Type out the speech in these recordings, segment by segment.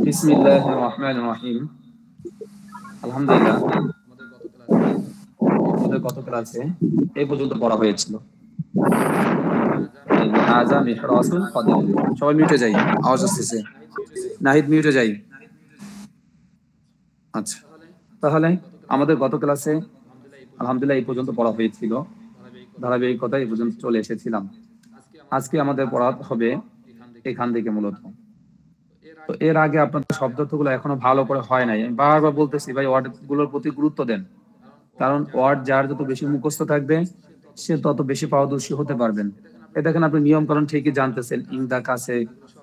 বিসমিল্লাহির রহমানির রহিম। আলহামদুলিল্লাহ, আমাদের গত ক্লাসে এই পর্যন্ত পড়া হয়েছিল। হাজা মিহরাসুল কদির। সবাই মিউটে যাই, আওয়াজ আসতেছে। নাহিদ মিউটে যাই। আচ্ছা, তাহলে আমাদের গত ক্লাসে আলহামদুলিল্লাহ এই পর্যন্ত পড়া হয়েছিল। ধারাবাহিকতা এই পর্যন্ত চলে এসেছিলাম। আজকে আমাদের পড়া হবে এখান থেকে মূলত। তো এর আগে আপনাদের শব্দার্থগুলো এখনো ভালো করে হয় নাই। আমি বারবার বলতেছি ভাই, ওয়ার্ড গুলোর প্রতি গুরুত্ব দেন, কারণ ওয়ার্ড যার যত বেশি মুখস্থ থাকবে সে তত বেশি পারদর্শী হতে পারবেন। এ দেখেন, আপনি নিয়ম কানুন ঠিকই জানতেছেন, ইংদা কাছে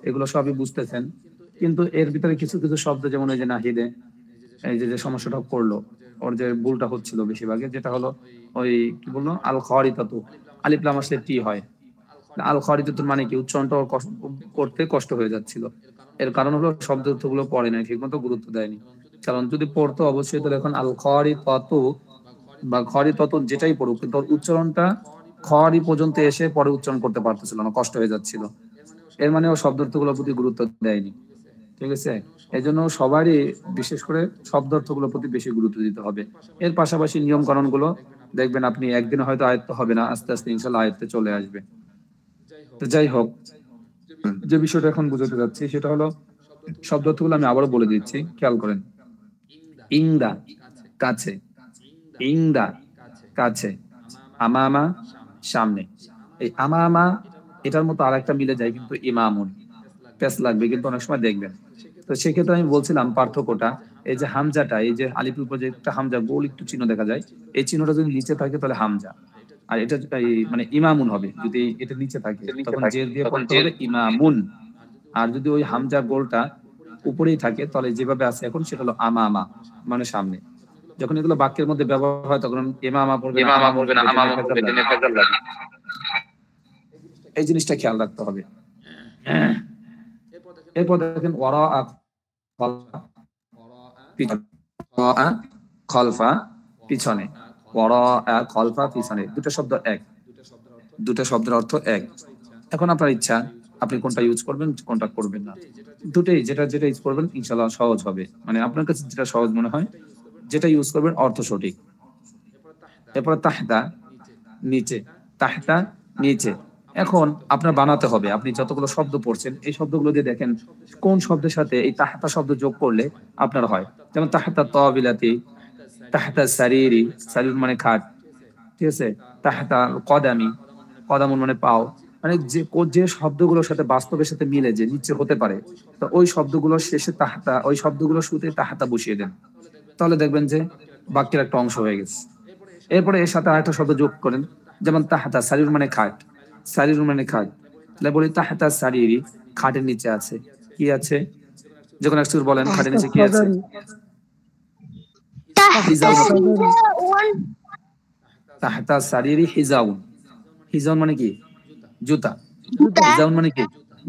এগুলো সবই বুঝতেছেন, কিন্তু এর ভিতরে কিছু কিছু শব্দ, যেমন এই যে নাহিদে এই যে যে সমস্যাটা করলো, ওর যে ভুলটা হচ্ছিল বেশিরভাগে, যেটা হলো ওই কি বললো, আল খারিতাতু, আলিফ লাম আসলে টি হয়। আল খারিতাতুর মানে কি, উচ্চারণটা ওর করতে কষ্ট হয়ে যাচ্ছিল। এর কারণ হলো শব্দ অর্থগুলো পড়ে নাই, ঠিক মতো গুরুত্ব দেয়নি। কারণ যদি পড়তো অবশ্যই, তো এখন আল খারিতাতু বা খরি তত যেটাই পড়ুক, কিন্তু ওর উচ্চারণটা খরি পর্যন্ত এসে পরে উচ্চারণ করতে পারতেছিল না, কষ্ট হয়ে যাচ্ছিল। এর মানে ও শব্দার্থগুলোর প্রতি গুরুত্ব দেয়নি। ঠিক আছে, এই জন্য সবারই বিশেষ করে শব্দার্থগুলোর প্রতি বেশি গুরুত্ব দিতে হবে। এর পাশাপাশি নিয়ম কানুন গুলো দেখবেন আপনি একদিন হয়তো আয়ত্ত হবে না, আস্তে আস্তে ইনশাল্লাহ আয়ত্তে চলে আসবে। তো যাই হোক, যে বিষয়টা এখন বুঝাতে যাচ্ছি সেটা হলো শব্দার্থগুলো আমি আবারও বলে দিচ্ছি, খেয়াল করেন। ইংদা, কাছে। ইংদা, কাছে। আমামা, সামনে। এই আমামা এটার মতো আরেকটা মিলে যায়, কিন্তু ইমামুন, পেস লাগবে কিন্তু অনেক সময় দেখবেন। তো সেক্ষেত্রে আমি বলছিলাম পার্থক্যটা, এই যে হামজাটা, এই যে আলিফের উপর যে একটা হামজা গোল একটু চিহ্ন দেখা যায়, এই চিহ্নটা যদি নিচে থাকে তাহলে হামজা, আর এটা মানে ইমামুন হবে। যদি এটা নিচে থাকে তখন জের দিয়ে পড়তে হবে ইমামুন। আর যদি ওই হামজা গোলটা উপরেই থাকে তাহলে যেভাবে আছে এখন সেটা হলো আমামা, মানে সামনে। যখন এগুলো বাক্যের মধ্যে ব্যবহার হয় তখন ইমামা পড়বে না, আমামা পড়বে, দিনে ফেজাল লাগে। এই জিনিসটা খেয়াল রাখতে হবে। এরপর দেখেন ওয়ারা খলফা, পিছনে। ওয়ারা খলফা, পিছনে। দুটো শব্দ এক, দুটো শব্দের অর্থ এক। এখন আপনার ইচ্ছা, আপনি কোনটা ইউজ করবেন কোনটা করবেন না। দুটোই, যেটা যেটা ইউজ করবেন ইনশাল্লাহ সহজ হবে, মানে আপনার কাছে যেটা সহজ মনে হয় যেটা ইউজ করবেন অর্থ সঠিক। এরপর তাহতা, নিচে। তাহতা, নিচে। এখন আপনার বানাতে হবে, আপনি যতগুলো শব্দ পড়ছেন এই শব্দগুলো দিয়ে দেখেন কোন শব্দের সাথে এই তাহতা শব্দ যোগ করলে আপনার হয়। যেমন তাহতা তাবিলাতি, তাহতা সারিরি, সারির মানে খাট, ঠিক আছে। তাহতা কদামি, কদামুন মানে পাও। মানে যে যে শব্দগুলোর সাথে বাস্তবের সাথে মিলে যে নিচে হতে পারে, তো ওই শব্দগুলোর শেষে তাহতা, ওই শব্দগুলোর শুরুতে তাহতা বসিয়ে দেন, তাহলে দেখবেন যে বাক্যের একটা অংশ হয়ে গেছে। এরপরে এর সাথে আরেকটা শব্দ যোগ করেন, যেমন তাহাতা, সারির মানে খাট, সারির মানে খাট। তাহলে বলি তাহাতা সারিরি, খাটের নিচে আছে কি আছে, যখন একটু বলেন খাটের নিচে কি আছে, তাহাতা সারিরি হিজাউন। হিজাউন মানে কি, জুতা। হিজাউন মানে কি,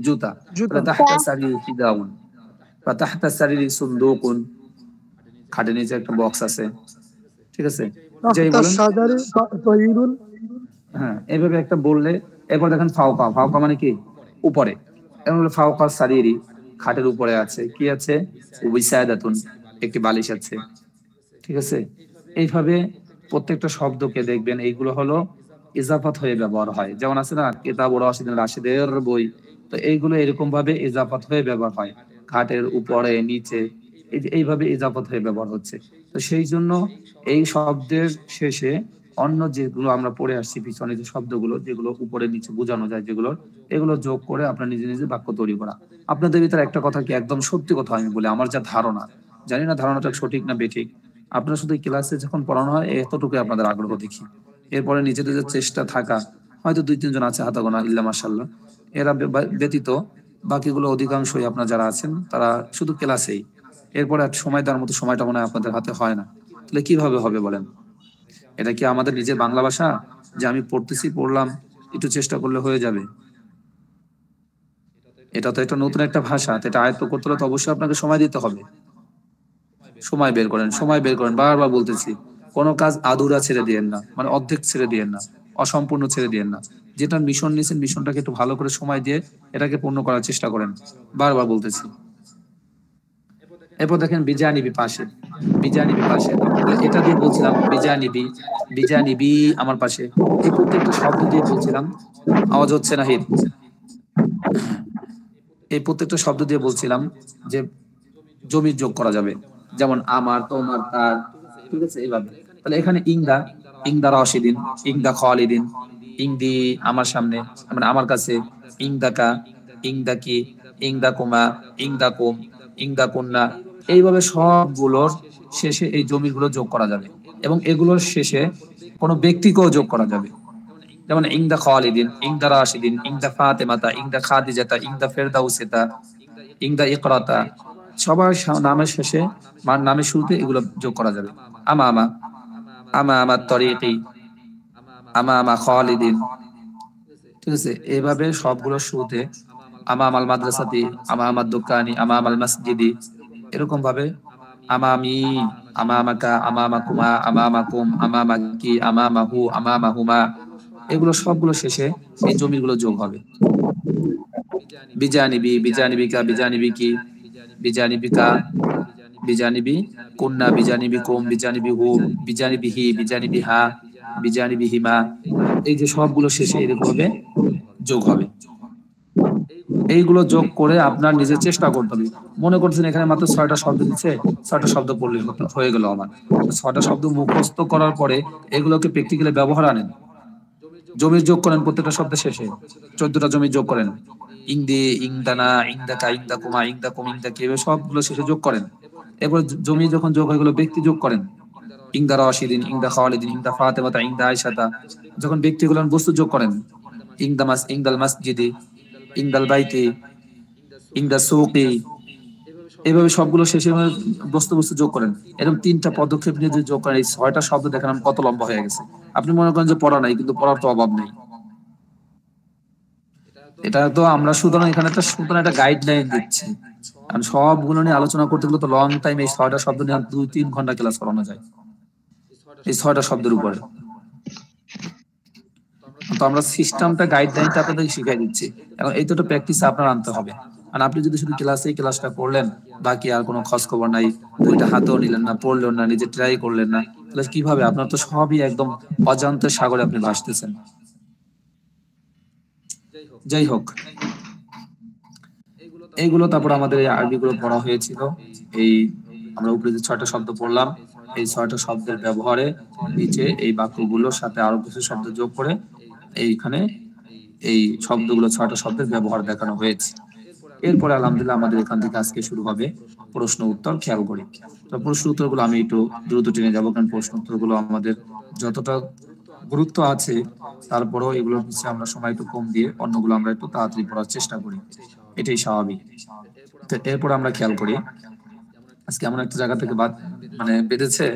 জুতা। তাহলে তাহাতা সারিরি হিজাউন বা তাহাতা সারিরি সুন্দুকুন, খাটের নিচে একটা বক্স আছে। ঠিক আছে, যাই বলেন, হ্যাঁ এইভাবে একটা বললে। এরপর দেখেন ফাওকা, ফাওকা মানে কি, উপরে। এমন হলো ফাওকা সারিরি, খাটের উপরে আছে কি আছে, উবিসাদাতুন, একটি বালিশ আছে। ঠিক আছে, এইভাবে প্রত্যেকটা শব্দকে দেখবেন এইগুলো হলো ইজাফাত হয়ে ব্যবহার হয়। যেমন আছে না কিতাব রাশিদিন, রাশিদের বই, তো এইগুলো এরকম ভাবে ইজাফাত হয়ে ব্যবহার হয়, খাটের উপরে নিচে, এইভাবে ইজাফাত হয়ে ব্যবহার হচ্ছে। তো সেই জন্য এই শব্দের শেষে অন্য যেগুলো আমরা পড়ে আসছি পিছনে, যে শব্দগুলো যেগুলো উপরে নিচে বোঝানো যায়, যেগুলো এগুলো যোগ করে আপনার নিজে নিজে বাক্য তৈরি করা। আপনাদের ভিতরে একটা কথা কি একদম সত্যি কথা আমি বলি, আমার যা ধারণা, জানি না ধারণাটা সঠিক না বেঠিক, আপনারা শুধু ক্লাসে যখন পড়ানো হয় এতটুকু আপনাদের আগ্রহ দেখি। এরপরে নিজেদের যে চেষ্টা থাকা, হয়তো দুই তিনজন আছে হাতে গোনা, ইল্লা মাশাআল্লাহ, এরা ব্যতীত বাকিগুলো অধিকাংশই আপনারা যারা আছেন তারা শুধু ক্লাসেই। এরপরে সময় দেওয়ার মতো সময়টা মনে হয় আপনাদের হাতে হয় না। তাহলে কিভাবে হবে বলেন? এটা কি আমাদের নিজের বাংলা ভাষা যে আমি পড়তেছি, পড়লাম, একটু চেষ্টা করলে হয়ে যাবে? এটা তো একটা নতুন একটা ভাষা, এটা আয়ত্ত করতে হলে তো অবশ্যই আপনাকে সময় দিতে হবে। সময় বের করেন, সময় বের করেন, বারবার বলতেছি। কোনো কাজ আধুরা ছেড়ে দিয়েন না, মানে অর্ধেক ছেড়ে দিয়েন না, অসম্পূর্ণ ছেড়ে দিয়েন না। যেটা মিশন নিয়েছেন মিশনটাকে একটু ভালো করে সময় দিয়ে এটাকে পূর্ণ করার চেষ্টা করেন, বারবার বলতেছি। এরপর দেখেন বিজানিবি পাশে, বিজানিবি পাশে, এটা দিয়ে বলছিলাম বিজানিবি, বিজানিবি আমার পাশে, এই প্রত্যেকটা শব্দ দিয়ে বলছিলাম। আওয়াজ হচ্ছে না হির? এই প্রত্যেকটা শব্দ দিয়ে বলছিলাম যে জমির যোগ করা যাবে, যেমন আমার, তোমার, তার, ঠিক আছে এইভাবে। তাহলে এখানে ইংদা, ইংদা রাশিদিন, ইংদা খালিদিন, ইংদি আমার সামনে, মানে আমার কাছে, ইংদাকা, ইংদাকি, ইংদাকুমা, ইংদাকুম, ইংদাকুন্না, এইভাবে সবগুলোর শেষে এই জমিগুলো যোগ করা যাবে এবং এগুলোর শেষে কোনো ব্যক্তিকেও যোগ করা যাবে। যেমন ইংদা খালিদিন, ইংদা রাশিদিন, ইংদা ফাতেমাতা, ইংদা খাদিজাতা, ইংদা ফেরদাউসিতা, ইংদা ইকরাতা, সবার নামের শেষে, নামের শুরুতে এগুলো যোগ করা যাবে। আমা আমা, আমা আমার তরিকি, আমা আমা খালিদিন, ঠিক আছে। এইভাবে সবগুলোর শুরুতে আমা আমাল মাদ্রাসাতি, আমা আমার দোকানি, আমা আমাল মসজিদি, এরকম ভাবে আমামি, আমা আমাকা, আমা আমাকুমা, আমা আমাকুম, আমা আমাকি, আমা আমাহু, আমা আমাহুমা, এগুলো সবগুলো শেষে এই জমিগুলো যোগ হবে। বিজানিবি, বিজানিবিকা, বিজানিবিকি, বিজানিবিকা, বিজানিবি কুন্না, বিজানিবি কুম, বিজানিবি হুম, বিজানিবিহি, বিজানিবিহা, বিজানিবিহিমা, এই যে সবগুলো শেষে এরকম ভাবে যোগ হবে। এইগুলো যোগ করে আপনার নিজের চেষ্টা করতে হবে। মনে করছেন এখানে মাত্র 6টা শব্দ দিচ্ছে, 6টা শব্দ পড়লে হয়ে গেল আমার। 6টা শব্দ মুখস্থ করার পরে এগুলোকে প্র্যাকটিক্যালি ব্যবহার আনেন। জমির যোগ করেন প্রত্যেকটা শব্দের শেষে, 14টা জমির যোগ করেন। ইংদি, ইংদানা, ইংদাকা, ইংদাকুমা, ইংদাকুম, ইংদাকি, এভাবে সবগুলো শেষে যোগ করেন। এরপর জমি যখন যোগ হয়ে গেল ব্যক্তি যোগ করেন। ইংদা রাশিদিন, ইংদা খালিদিন, ইংদা ফাতেমাতা, ইংদা আয়েশাতা, যখন ব্যক্তিগুলো বস্তু যোগ করেন। ইংদাল মাসজিদি, ইংদাল বাইতি, ইংদা সুকি, এইভাবে সবগুলো শেষে বস্তু বস্তু যোগ করেন। এরকম 3টা পদক্ষেপ নিয়ে যদি যোগ করেন, এই 6টা শব্দ দেখেন কত লম্বা হয়ে গেছে। আপনি মনে করেন যে পড়া নাই, কিন্তু পড়ার তো অভাব নেই। এটা তো আমরা সুতরাং এখানে একটা গাইডলাইন দিচ্ছি, কারণ সবগুলো নিয়ে আলোচনা করতে গেলে তো লং টাইম, এই 6টা শব্দ নিয়ে 2-3 ঘন্টা ক্লাস করানো যায় এই 6টা শব্দের উপরে। তো আমরা সিস্টেমটা, গাইডলাইনটা আপনাদেরকে শিখাই দিচ্ছি। এখন এই দুটো প্র্যাকটিস আপনার আনতে হবে। আর আপনি যদি শুধু ক্লাসটা করলেন, বাকি আর কোনো খোঁজ খবর নাই, বইটা হাতেও নিলেন না, পড়লেন না, নিজে ট্রাই করলেন না, তাহলে কিভাবে? আপনার তো সবই একদম অজান্তের সাগরে আপনি ভাসতেছেন। যাই হোক, এইগুলো তারপর আমাদের এই আরবি গুলো পড়া হয়েছিল। এই আমরা উপরে যে 6টা শব্দ পড়লাম, এই 6টা শব্দের ব্যবহারে নিচে এই বাক্যগুলোর সাথে আরো কিছু শব্দ যোগ করে এইখানে এই শব্দগুলো, 6টা শব্দের ব্যবহার দেখানো হয়েছে। এরপরে আলহামদুলিল্লাহ আমাদের এখান থেকে আজকে শুরু হবে প্রশ্ন উত্তর। খেয়াল করি, তো প্রশ্ন উত্তরগুলো আমি একটু দ্রুত টেনে যাবো, কারণ প্রশ্ন উত্তরগুলো আমাদের যতটা গুরুত্ব আছে, তারপরেও এগুলোর পিছিয়ে আমরা সময় একটু কম দিয়ে অন্যগুলো আমরা একটু তাড়াতাড়ি পড়ার চেষ্টা করি, এটাই স্বাভাবিক। তো এরপর আমরা খেয়াল করি, আজকে এমন একটা জায়গা থেকে মানে বেঁধেছে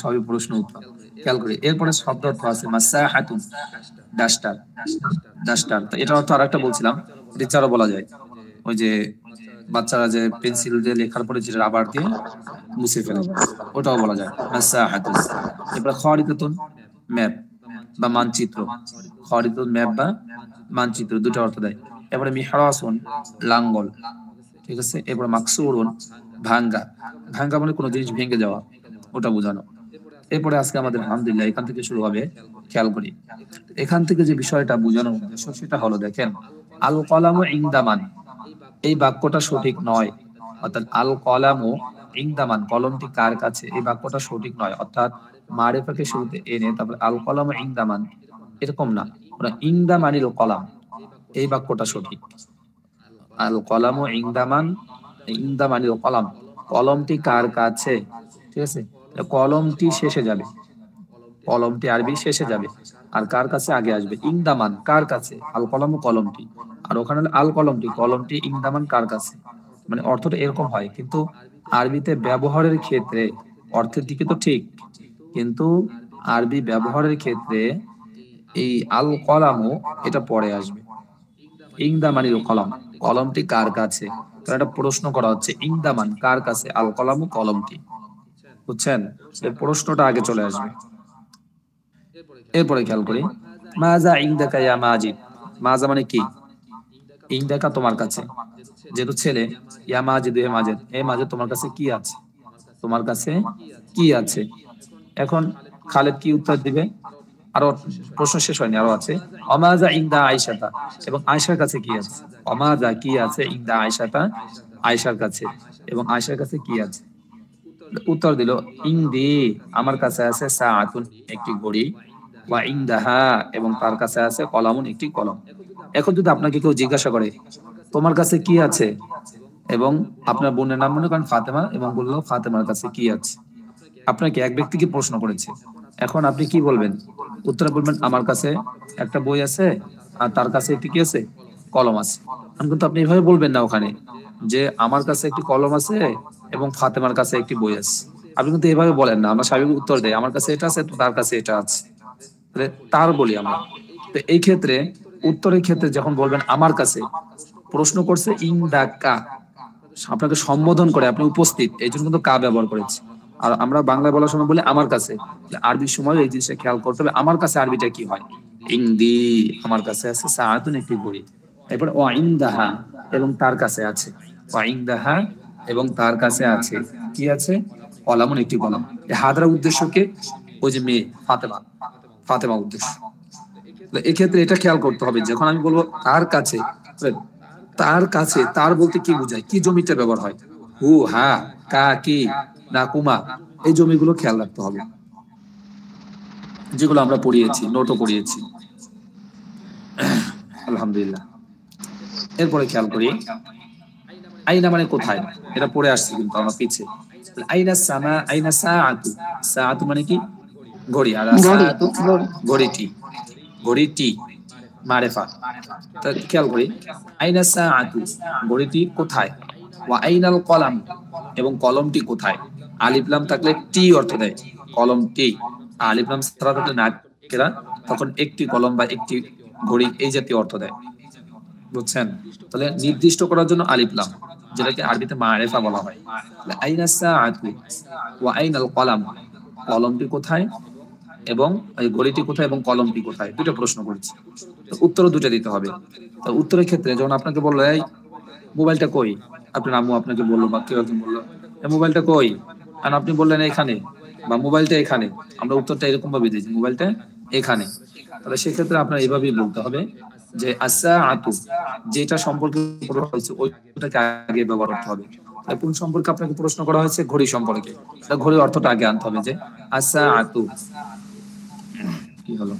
সবই প্রশ্ন উত্তর। খেয়াল করি, এরপরে শব্দ অর্থ আছে মাসাহাতুন, ডাস্টার, ডাস্টার। তো এটা অর্থ আরেকটা বলছিলাম, রিচারও বলা যায়, ওই যে বাচ্চারা যে পেন্সিল দিয়ে লেখার পরে যে রাবার দিয়ে মুছে ফেলে, ওটাও বলা যায় মাসাহাতুন। এরপর খারিতাতুন, ম্যাপ বা মানচিত্র, খারিতাতুন ম্যাপ বা মানচিত্র, দুটো অর্থ দেয়। এরপরে মিহরাসুন, লাঙ্গল, ঠিক আছে। এরপর মাকসুরুন, ভাঙ্গা, ভাঙ্গা মানে কোনো জিনিস ভেঙে যাওয়া, ওটা বোঝানো। এরপরে আজকে আমাদের আলহামদুলিল্লাহ এখান থেকে শুরু হবে। খেয়াল করি, এখান থেকে যে বিষয়টা বোঝানোর উদ্দেশ্য সেটা হলো, দেখেন আল কলামু ইনদামান, এই বাক্যটা সঠিক নয়। অর্থাৎ আল কলামু ইনদামান, কলমটি কার কাছে, এই বাক্যটা সঠিক নয়। অর্থাৎ মারিফাকে শুরুতে এনে তারপর আল কলামু ইনদামান, এরকম না, ওরা ইনদামানিল কলাম, এই বাক্যটা সঠিক। আল কলামু ইনদামান, ইনদামানিল কলাম, কলমটি কার কাছে, ঠিক আছে। কলমটি শেষে যাবে, কলমটি আরবি শেষে যাবে, আর কার কাছে আগে আসবে। ইনদামান কার কাছে, আল কলামু কলমটি, আর ওখানে আল কলমটি, কলমটি ইনদামান কার কাছে, মানে অর্থটা এরকম হয়। কিন্তু আরবিতে ব্যবহারের ক্ষেত্রে অর্থের দিকে তো ঠিক, কিন্তু আরবি ব্যবহারের ক্ষেত্রে এই আল কলামু এটা পরে আসবে। ইনদামানিল কলম, কলমটি কার কাছে, তো একটা প্রশ্ন করা হচ্ছে, ইনদামান কার কাছে, আল কলামু কলমটি, বুঝছেন? এই প্রশ্নটা আগে চলে আসবে। এরপরে খেয়াল করি, মাজা ইনদাকা ইয়া মাজিদ, মাজা মানে কি, ইনদাকা তোমার কাছে, যেহেতু ছেলে, ইয়া মাজিদ হে মাজেদ, হে মাজেদ তোমার কাছে কি আছে, তোমার কাছে কি আছে। এখন খালেদ কি উত্তর দিবে? আরো প্রশ্ন শেষ হয়নি, আরো আছে। অমাজা ইনদা আয়েশাতা, এবং আয়েশার কাছে কি আছে। অমাজা কি আছে, ইনদা আয়েশাতা আয়েশার কাছে, এবং আয়েশার কাছে কি আছে। উত্তর দিল ইনদি আমার কাছে আছে সাআতুন একটি ঘড়ি, ওয়া ইনদাহা এবং তার কাছে আছে কলামুন একটি কলম। এখন যদি আপনাকে কেউ জিজ্ঞাসা করে তোমার কাছে কি আছে, এবং আপনার বোনের নাম মনে করেন ফাতেমা, এবং বললো ফাতেমার কাছে কি আছে, আপনাকে এক ব্যক্তিকে প্রশ্ন করেছে, এখন আপনি কি বলবেন? উত্তরে বলবেন আমার কাছে একটা বই আছে, আর তার কাছে একটি কি আছে, কলম আছে। কিন্তু আপনি এভাবে বলবেন না ওখানে যে আমার কাছে একটি কলম আছে এবং ফাতেমার কাছে একটি বই আছে। আপনি কিন্তু এভাবে বলেন না, আমরা স্বাভাবিক উত্তর দেই আমার কাছে এটা আছে, তো তার কাছে এটা আছে, তাহলে তার বলি আমরা। তো এই ক্ষেত্রে উত্তরের ক্ষেত্রে যখন বলবেন আমার কাছে, প্রশ্ন করছে ইন দা কা, আপনাকে সম্বোধন করে, আপনি উপস্থিত, এই জন্য কিন্তু কা ব্যবহার করেছে। আর আমরা বাংলা বলার সময় বলি আমার কাছে, আরবির সময় এই জিনিসটা খেয়াল করতে হবে, আমার কাছে আরবিটা কি হয়, ইনদি আমার কাছে আছে সাআতুন একটি ঘড়ি, এরপর ওয়া ইনদাহা এবং তার কাছে আছে, ওয়া ইনদাহা এবং তার কাছে আছে কি আছে, কলামুন একটি কলম। এই হাদরা উদ্দেশ্যকে ওই যে মেয়ে ফাতেমা, ফাতেমা উদ্দেশ্য। তো এক্ষেত্রে এটা খেয়াল করতে হবে, যখন আমি বলবো তার কাছে, তার কাছে তার বলতে কি বোঝায়, কি জমিটা ব্যবহার হয়, হু হা কা কি না কুমা, এই জমিগুলো খেয়াল রাখতে হবে, যেগুলো আমরা পড়িয়েছি, নোটও পড়িয়েছি। আলহামদুলিল্লাহ। এরপরে খেয়াল করি আইনা মানে কোথায়, এটা পড়ে আসছে কিন্তু আমার পিছে। আইনা সামা, আইনা সাআতু, সাআতু মানে কি ঘড়ি, আর ঘড়ি সাআতু ঘড়ি ঘড়িটি, ঘড়িটি মারেফা। তা খেয়াল করি আইনা সাআতু ঘড়িটি কোথায়, ওয়া আইনাল কলাম এবং কলমটি কোথায়। আলিফ লাম থাকলে টি অর্থ দেয়, কলমটি। আলিফ লাম ছাড়া থাকলে নাকিরা, তখন একটি কলম বা একটি ঘড়ি এই জাতীয় অর্থ দেয়, বুঝছেন? তাহলে নির্দিষ্ট করার জন্য আলিফ লাম, যেটাকে আরবিতে মারেফা বলা হয়। আইনা সাআতু ওয়া আইনাল কলাম, কলমটি কোথায় এবং এই ঘড়িটি কোথায় এবং কলমটি কোথায়, দুটো প্রশ্ন করেছি, তো উত্তরও দুটো দিতে হবে। তো উত্তরের ক্ষেত্রে যখন আপনাকে বললো এই মোবাইলটা কই, আপনার আম্মু আপনাকে বললো বা কেউ একজন বললো এই মোবাইলটা কই, আর আপনি বললেন এখানে, বা মোবাইলটা এখানে, আমরা উত্তরটা এরকম ভাবে দিয়েছি মোবাইলটা এখানে। তাহলে সেক্ষেত্রে আপনার এইভাবেই বলতে হবে যে আসসাআতু, যেটা সম্পর্কে বলা হয়েছে ওইটাকে আগে ব্যবহার করতে হবে। কোন সম্পর্কে আপনাকে প্রশ্ন করা হয়েছে, ঘড়ি সম্পর্কে, ঘড়ির অর্থটা আগে আনতে হবে, যে আসসাআতু কি হলো,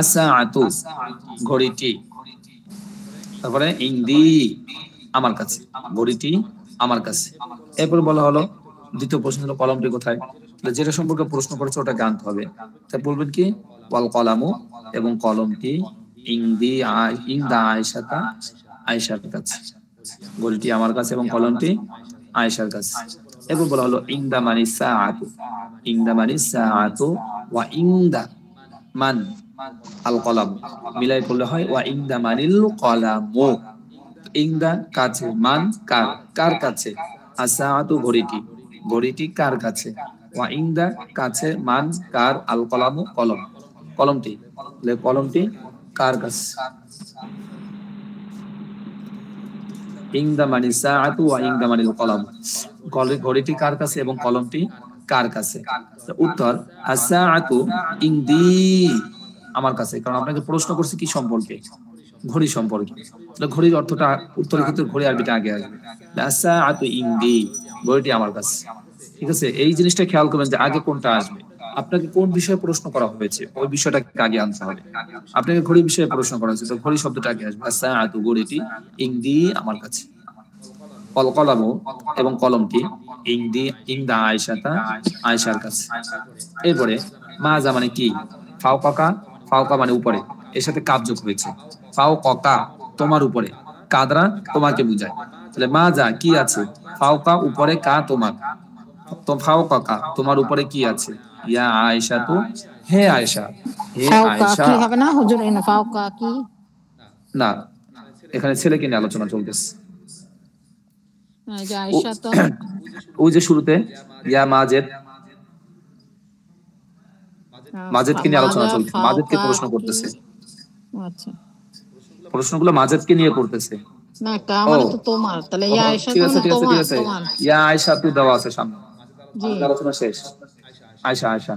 আসসাআতু ঘড়িটি, তারপরে ইনদি আমার কাছে, ঘড়িটি আমার কাছে। এরপর বলা হলো দ্বিতীয় প্রশ্ন হলো কলমটি কোথায়, যেটা সম্পর্কে প্রশ্ন করেছে ওটাকে আনতে হবে। তাই বলবেন কি ওয়াল কলামু এবং কলমটি ইনদি ইনদা আয়েশাতা আয়েশার কাছে, ঘড়িটি আমার কাছে এবং কলমটি আয়েশার কাছে। এরপর বলা হলো ইনদা মানি সাআতু, ইনদা মানি সাআতু ওয়া ইনদা মান আল কলাম, মিলাই করলে হয় ওয়া ইনদা মানিল কলামু। ইনদা কাছে, মান কার, কার কাছে, আসাআতু ঘড়িটি, ঘড়িটি কার কাছে, ওয়া ইনদা কাছে, মান কার, আল কলামু কলম, কলমটি, কলমটি কার কাছে। ইনদা মানি সাআতু ওয়া ইনদা মানিল কলাম, ঘড়িটি কার কাছে এবং কলমটি কার কাছে। উত্তর আসাআতু ইনদি আমার কাছে, কারণ আপনাকে প্রশ্ন করছি কি সম্পর্কে, ঘড়ি সম্পর্কে। ঘড়ির অর্থটা উত্তরের ক্ষেত্রে ঘড়ি আরবিটা আগে আসবে, আসাআতু ইনদি ঘড়িটি আমার কাছে। ঠিক আছে, এই জিনিসটা খেয়াল করবেন যে আগে কোনটা আসবে, আপনাকে কোন বিষয়ে প্রশ্ন করা হয়েছে ওই বিষয়টাকে আগে আনতে হবে। আপনাকে ঘড়ি বিষয়ে প্রশ্ন করা হয়েছে, তো ঘড়ি শব্দটা আগে আসবে, আসাআতু ঘড়িটি, ইনদি আমার কাছে, কল কলামু এবং কলমটি ইনদি ইনদা আয়েশাতা আয়েশার কাছে। এরপরে মাজা মানে কি, ফাওকা, ফাওকা মানে উপরে, এর সাথে কাব যোগ হয়েছে, ফাওকা তোমার উপরে, কাদরা তোমাকে বুঝায়। তাহলে মাজা কি আছে, ফাওকা উপরে, কা তোমার, তো ফাওকা তোমার উপরে কি আছে, ইয়া আয়েশা তো হে আয়েশা, হে ফাওকা আয়েশা। কি হবে না হুজুর, এনে ফাওকা কি না, এখানে ছেলেকে নিয়ে আলোচনা চলতেছে। এই যে আয়েশা তো ওই যে শুরুতে ইয়া মাজেদ, মাজেদকে নিয়ে আলোচনা মাজা চলছে, মাজেদকে ফাওকা প্রশ্ন কি, করতেছে, আচ্ছা প্রশ্নগুলো মাজেদকে নিয়ে করতেছে। না কা ও মানে তো তোমার, তাহলে ইয়া আয়েশা ঠিক তো আছে মানে ঠিক আছে ঠিক তোমার আছে, তোমার ইয়া আয়েশা তু দেওয়া আছে সামনে, জি আলোচনা শেষ। আয়েশা আয়েশা,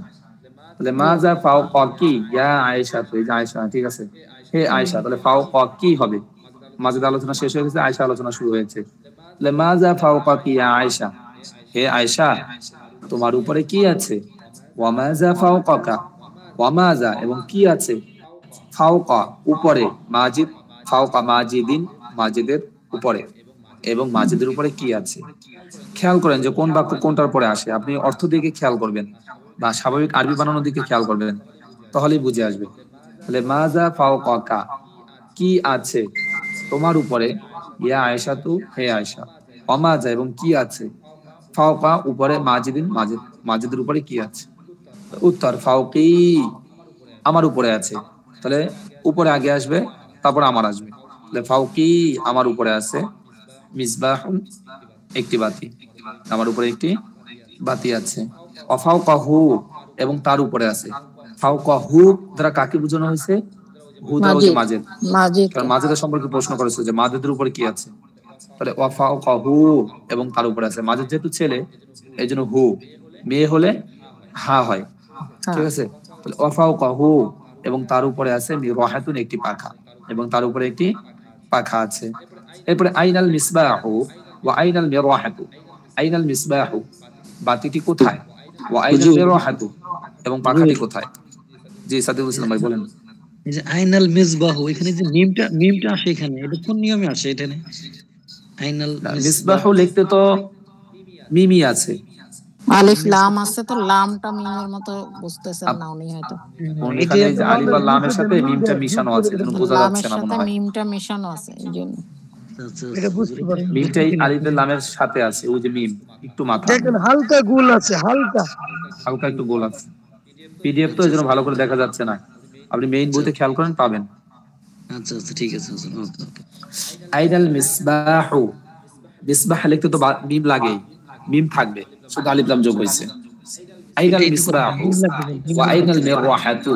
তাহলে জি মাজা ফাওকা কি, ইয়া আয়েশা, তো এই যে আয়েশা, ঠিক আছে, হে আয়েশা, তাহলে ফাওকা কি হবে, মাঝে আলোচনা শেষ হয়ে গেছে, আয়েশা আলোচনা শুরু হয়েছে। তাহলে মাজা ফাওকা কি ইয়া আয়েশা, হে আয়েশা তোমার উপরে কি আছে, ওয়া মাজা ফাওকাকা, ওয়া মাজা এবং কি আছে, ফাওকা উপরে, মাজিদ, ফাওকা মাজিদিন মাজিদের উপরে, এবং মাজিদের উপরে কি আছে। খেয়াল করেন যে কোন বাক্য কোনটার পরে আসে, আপনি অর্থ দিকে খেয়াল করবেন বা স্বাভাবিক আরবি বানানোর দিকে খেয়াল করবেন, তাহলেই বুঝে আসবে। তাহলে মাজা ফাওকাকা কি আছে তোমার উপরে, ইয়া আয়েশা তু হে আয়েশা, অমাজা এবং কি আছে, ফাওকা উপরে, মাজিদিন মাজিদ মাজিদের উপরে কি আছে। উত্তর ফাওকি আমার উপরে আছে, তাহলে উপরে আগে আসবে, তারপর আমার আসবে। তাহলে ফাওকি আমার উপরে আছে, মিসবাহুন একটি বাতি, আমার উপরে একটি বাতি আছে। অফাওকাহু এবং তার উপরে আছে। ফাওকাহু দ্বারা কাকে বোঝানো হয়েছে, হু দ্বারা ওই যে মাজিদ মাজেদ, কারণ মাজিদকে মাজেদের সম্পর্কে প্রশ্ন করেছে যে মাজেদের উপরে কি আছে। তাহলে ওয়াফাওকাহু এবং তার উপরে আছে, মাজেদ যেহেতু ছেলে এই জন্য হু, মেয়ে হলে হা হয়, ঠিক হ্যাঁ আছে। তাহলে ওয়াফাওকাহু এবং তার উপরে আছে মিরওয়াহাতুন একটি পাখা, এবং তার উপরে একটি পাখা আছে। এরপরে আইনাল মিসবাহু ওয়া আইনাল মিরওয়াহাতু, আইনাল মিসবাহু বাতিটি কোথায়, ওয়া আইনাল হুজুর মিরওয়াহাতু এবং পাখাটি হুজুর কোথায়। জি সাদিকুল ইসলাম ভাই বলেন। এই যে আইনাল মিসবাহ, এখানে যে মিমটা আসে, এখানে এটা কোন নিয়মে আসে এখানে? আইনাল না, মিসবাহ, মিসবাহু লিখতে তো মিমি আছে, আলিফ লাম আছে, তো লামটা মিমের মতো বুঝতেছেন না উনি হয়তো, কোন এটা এখানে যে আলিফ আর লামের সাথে মিমটা মিশানো আছে, এজন্য বোঝা যাচ্ছে লামের না মনে সাথে হয়। মিমটা মেশানো আছে এই জন্য। আচ্ছা আচ্ছা হুজুর, এটা আমি মিমটাই বুঝতেছি না আলিফের এখানে। লামের সাথে আছে, ওই যে মিম একটু মাথা, দেখেন হালকা গোল আছে, হালকা। হালকা একটু গোল আছে। পিডিএফ তো আচ্ছা এই জন্য ভালো করে দেখা যাচ্ছে না, আপনি মেইন আচ্ছা বইতে খেয়াল করেন পাবেন। আচ্ছা আচ্ছা ঠিক আছে হুজুর, ওকে ওকে। আইনাল মিসবাহু, মিসবাহ লিখতে তো মিম লাগেই, মিম থাকবে, শুধু আলিফ লাম যোগ হয়েছে। আইনাল এটাই তো কথা, মিসবাহু মিম লাগবে না, মিম ওয়া লাগবে আইনাল না। মিরওয়াহাতু,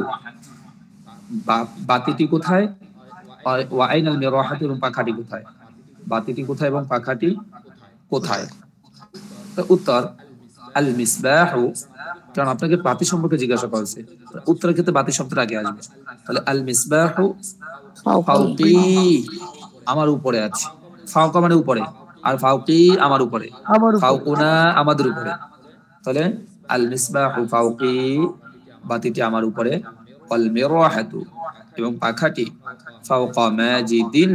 বাতিটি কোথায়, ওয়া আইনাল মিরওয়াহাতু এবং পাখাটি কোথায়, বাতিটি কোথায় এবং পাখাটি কোথায়। তো উত্তর আল মিসবাহু, কারণ আপনাকে বাতি সম্পর্কে জিজ্ঞাসা করেছে, উত্তরের ক্ষেত্রে বাতি শব্দটা আগে আসবে। তাহলে আল মিসবাহু ফাউকি ফাউকি আমার উপরে আছে, ফাউকা মানে উপরে, আর ফাউকি আমার উপরে, আমার উপরে ফাউকুনা আমাদের উপরে। তাহলে আল মিসবাহু ফাউকি বাতিটি আমার উপরে, ওয়াল মিরওয়াহাতু এবং পাখাটি ফাউকা মাজিদিন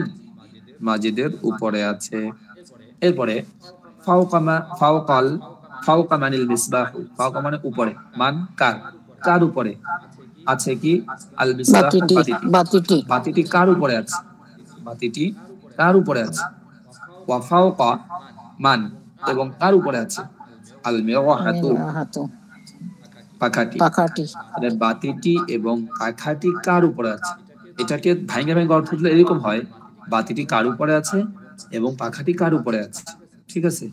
মাজিদের উপরে আছে। এরপরে ফাউকা ফাউকাল, ফাউকা মানিল মিসবাহু, ফাউকা মানে উপরে, মান কার, কার উপরে আছে কি, আল মিসবাহু বাতিটি বাতিটি, বাতিটি বাতিটি কার উপরে আছে, বাতিটি কার উপরে আছে। ওয়া ফাওকা মান এবং কার উপরে আছে, আল মিরওয়াহাতু হাতু পাখাটি। পাখাটি মানে বাতিটি এবং পাখাটি কার উপরে আছে, এটাকে ভাঙে ভাঙে অর্থ দিলে এরকম হয়, বাতিটি কার উপরে আছে এবং পাখাটি কার উপরে আছে, ঠিক আছে।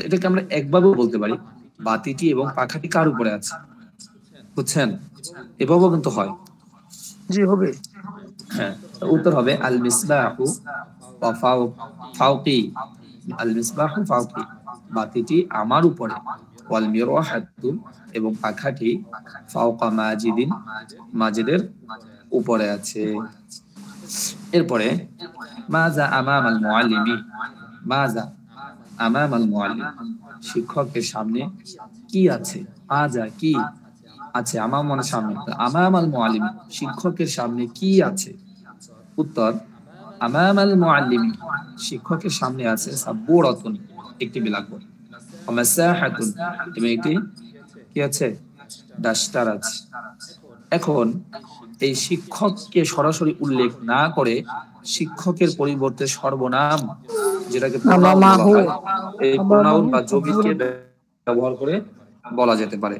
এটাকে আমরা একভাবেও বলতে পারি, বাতিটি এবং পাখাটি কার উপরে আছে, বুঝছেন, এভাবেও কিন্তু হয়। জি হবে। হ্যাঁ, উত্তর হবে আল মিসবাহু ওয়া ফাওকি, আল মিসবাহু ফাওকি বাতিটি আমার উপরে, ওয়াল মিরওয়াহাতু এবং পাখাটি ফাওকা মাজিদিন মাজিদের উপরে আছে। এরপরে মাজা আমামাল মুআল্লিমি, মাজা আমামাল মুআল্লিম শিক্ষকের সামনে কি আছে, মাজা কি আছে, আমাম মানে সামনে, আমামাল মুআল্লিম শিক্ষকের সামনে কি আছে। উত্তর আমামাল মুআল্লিমি শিক্ষকের সামনে আছে সাব্বুরাতুন একটি ব্ল্যাকবোর্ড, ওয়া মাসাহাতুন এবং একটি কি আছে, ডাস্টার আছে। এখন এই শিক্ষককে সরাসরি উল্লেখ না করে শিক্ষকের পরিবর্তে সর্বনাম, যেটাকে প্রোনাউন বলা আমামাহু হয়, এই প্রোনাউন আমামাহু বা জমিকে সাব্বুরাতুন। ব্যবহার করে বলা যেতে পারে।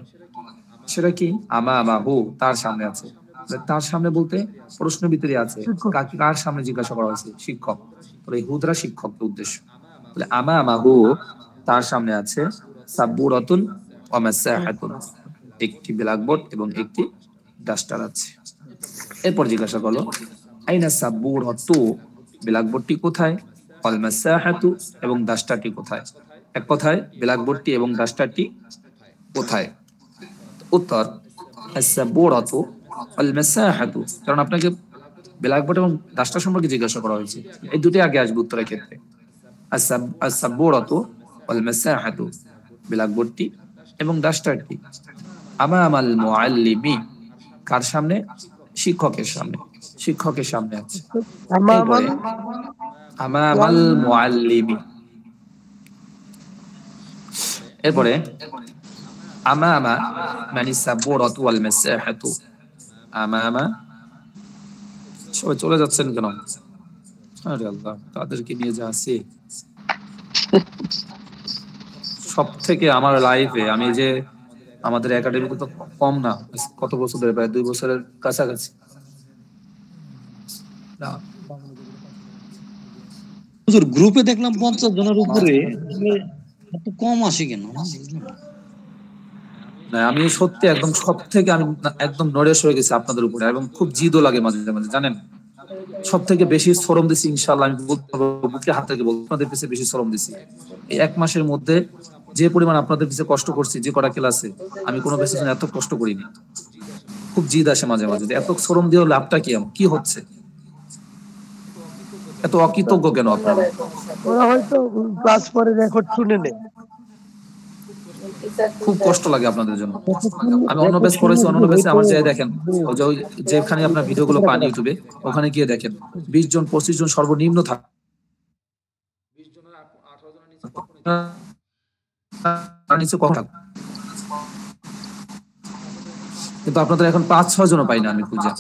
সেটা কি, আমামাহু তার সামনে আছে, তার সামনে বলতে প্রশ্ন ভিতরে আছে, শিক্ষক। কার সামনে জিজ্ঞাসা করা হয়েছে, শিক্ষক, তাহলে হুদরা শিক্ষককে উদ্দেশ্য। তাহলে আমামাহু তার সামনে আছে সাব্বুরাতুন ওয়া মাসাহাতুন একটি ব্ল্যাকবোর্ড এবং একটি ডাস্টার আছে। এরপর জিজ্ঞাসা করলো আইনা সাব্বুরাতু ব্ল্যাকবোর্ডটি কোথায়, ওয়াল মাসাহাতু এবং ডাস্টারটি কোথায়? এক কথায় ব্ল্যাকবোর্ডটি এবং ডাস্টারটি কোথায়? উত্তর আস-সাবুরাতু ওয়াল মাসাহাতু। কারণ আপনাকে ব্ল্যাকবোর্ড এবং ডাস্টার সম্পর্কে জিজ্ঞাসা করা হয়েছে, এই দুটি আগে আসবে উত্তরের ক্ষেত্রে। আস-সাবুরাতু ওয়াল মাসাহাতু, ব্ল্যাকবোর্ডটি এবং ডাস্টারটি। আমামাল মুআল্লিমি, কার সামনে? শিক্ষকের সামনে, শিক্ষকের সামনে আছে। আমামান এরপরে আমামাল মুআল্লিমি, এরপরে আমামা মানে সাবুরাতু ওয়াল মাসাহাতু। আমামা, সবাই চলে যাচ্ছেন কেন? আরে আল্লাহ, তাদেরকে নিয়ে যা আছে। সব থেকে আমার লাইফে আমি যে আমাদের একাডেমিতে তো কম না, কত বছর ধরে, প্রায় 2 বছরের কাছাকাছি। না, হুজুর গ্রুপে দেখলাম 50 জনের উপরে, এত কম আসে কেন? না, আমি সত্যি একদম সব থেকে আমি একদম নড়েস হয়ে গেছি আপনাদের উপরে, এবং খুব জিদও লাগে মাঝে মাঝে, জানেন। সব থেকে বেশি শ্রম দিছি, ইনশাআল্লাহ আমি বলতে পারবো, বুকে হাত থেকে বলবো, আপনাদের পিছে বেশি শ্রম দিছি। এই 1 মাসের মধ্যে যে পরিমাণ আপনাদের পিছে কষ্ট করছি, যে কটা ক্লাসে, আমি কোনো বেশি এত কষ্ট করিনি। খুব জিদ আসে মাঝে মাঝে, এত শ্রম দিয়ে লাভটা কি হচ্ছে? এত অকৃতজ্ঞ কেন আপনারা? ওরা হয়তো ক্লাস পরে রেকর্ড শুনে নেয়। খুব কষ্ট লাগে আপনাদের জন্য। আমি অন্য ব্যাচ করেছি, অন্য ব্যাচে আমার যাই দেখেন, ওই যে যেখানে আপনার ভিডিওগুলো পান ইউটিউবে, ওখানে গিয়ে দেখেন 20 জন 25 জন সর্বনিম্ন থাকে। কিন্তু আপনাদের এখন 5-6 জনও পাই না আমি খুঁজে।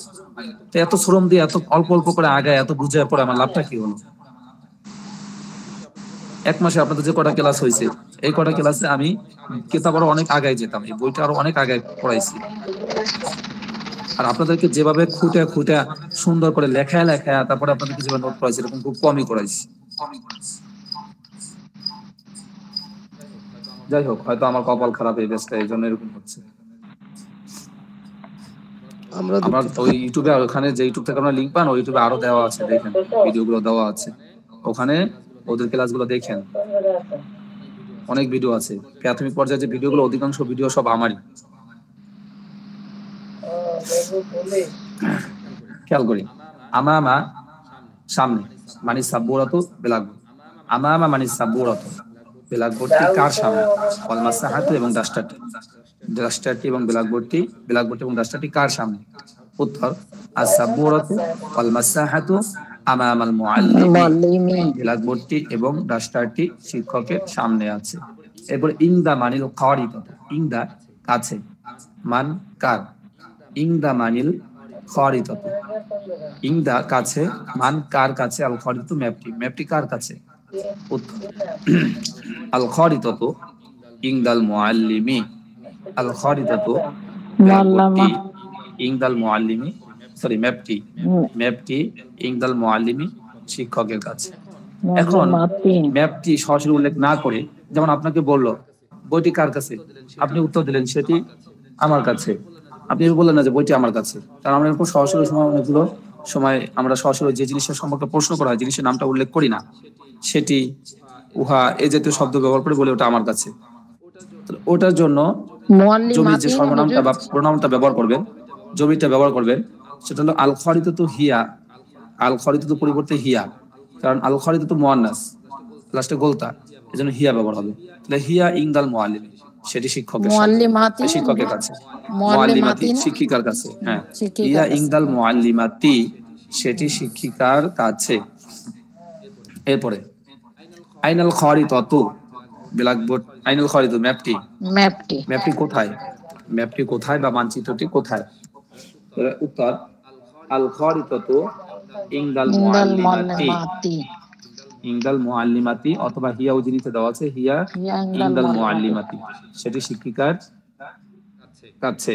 তো এত শ্রম দিয়ে এত অল্প অল্প করে আগায়, এত বুঝে পড়ে আমার লাভটা কি হলো? 1 মাসে আপনাদের যে কটা ক্লাস হয়েছে, এই কটা ক্লাসে আমি কিতাব আরো অনেক আগায় যেতাম, এই বইটা আরো অনেক আগায় পড়াইছি। আর আপনাদেরকে যেভাবে খুঁটে খুঁটে সুন্দর করে লেখায় লেখায় তারপরে আপনাদেরকে যেভাবে নোট করাইছি, এরকম খুব কমই করাইছি। যাই হোক, হয়তো আমার কপাল খারাপ এই ব্যাচটা, এই জন্য এরকম হচ্ছে। আমার ওই ইউটিউবে, ওখানে যে ইউটিউব থেকে আপনারা লিংক পান, ওই ইউটিউবে আরো দেওয়া আছে, দেখেন ভিডিওগুলো দেওয়া আছে, ওখানে ওদের ক্লাসগুলো দেখেন, অনেক ভিডিও আছে। প্রাথমিক পর্যায়ে যে ভিডিওগুলো, অধিকাংশ ভিডিও সব আমারই। খেয়াল করি, আমামা সামনে মানে সাবুরাতু ব্ল্যাকবোর্ড, আমামা মানে সাবুরাতু ব্ল্যাকবোর্ডটি কার সামনে? ওয়াল মাসাহাতু এবং ডাস্টারটি, ডাস্টারটি এবং ব্ল্যাকবোর্ডটি, ব্ল্যাকবোর্ড এবং ডাস্টারটি কার সামনে? উত্তর আস-সাবুরাতু ওয়াল মাসাহাতু আমামাল মুআল্লিমি, ব্ল্যাকবোর্ডটি এবং ডাস্টারটি শিক্ষকের সামনে আছে। এরপর ইনদা মানিল খারিতাতু, ইনদা কাছে, মান কার? ইনদা মানিল খারিতাতু, ইনদা কাছে, মান কার কাছে? আল খারিতাতু ম্যাপটি, ম্যাপটি কার কাছে? উত্তর আল খারিতাতু ইনদাল মুআল্লিমি, আল খারিতাতু ব্ল্যাকবোর্ডটি ইনদাল মুআল্লিমি, সরি ম্যাপটি, ম্যাপটি ইনদাল মুআল্লিমি শিক্ষকের কাছে। এখন ম্যাপটি সরাসরি উল্লেখ না করে, যেমন আপনাকে বললো বইটি কার কাছে, আপনি উত্তর দিলেন সেটি আমার কাছে, আপনি বললেন না যে বইটি আমার কাছে। কারণ আমরা এরকম সরাসরি সময়, অনেকগুলো সময় আমরা সরাসরি যে জিনিসের সম্পর্কে প্রশ্ন করা হয়, জিনিসের নামটা উল্লেখ করি না, সেটি, উহা এই জাতীয় শব্দ ব্যবহার করে বলে ওটা আমার কাছে। ওটার জন্য জমির যে সর্বনামটা বা প্রোনাউনটা ব্যবহার করবেন, জমিটা ব্যবহার করবেন, সেটা হলো আল খারিতাতু হিয়া, আল খারিতাতু পরিবর্তে হিয়া, কারণ আল খারিতাতু মুআন্নাস, লাস্টে গোলতা, এজন্য হিয়া ব্যবহার হবে। তাহলে হিয়া ইনদাল মুআল্লিমি, সেটি শিক্ষকের সামনে, শিক্ষকের কাছে। মুআল্লিমাতি শিক্ষিকার কাছে, হ্যাঁ, হিয়া ইনদাল মুআল্লিমাতি, সেটি শিক্ষিকার কাছে। এরপরে আইনাল খারিতাতু ব্ল্যাকবোর্ড, আইনাল খারিতাতু ম্যাপটি, ম্যাপটি কোথায়? ম্যাপটি কোথায় বা মানচিত্রটি কোথায়? উত্তর আল খারিতাতু ইনদাল মুআল্লিমাতি, ইনদাল মুআল্লিমাতি, অথবা হিয়া উজরিতে দেওয়া আছে হিয়া ইনদাল মুআল্লিমাতি, সেটি শিক্ষিকার কাছে।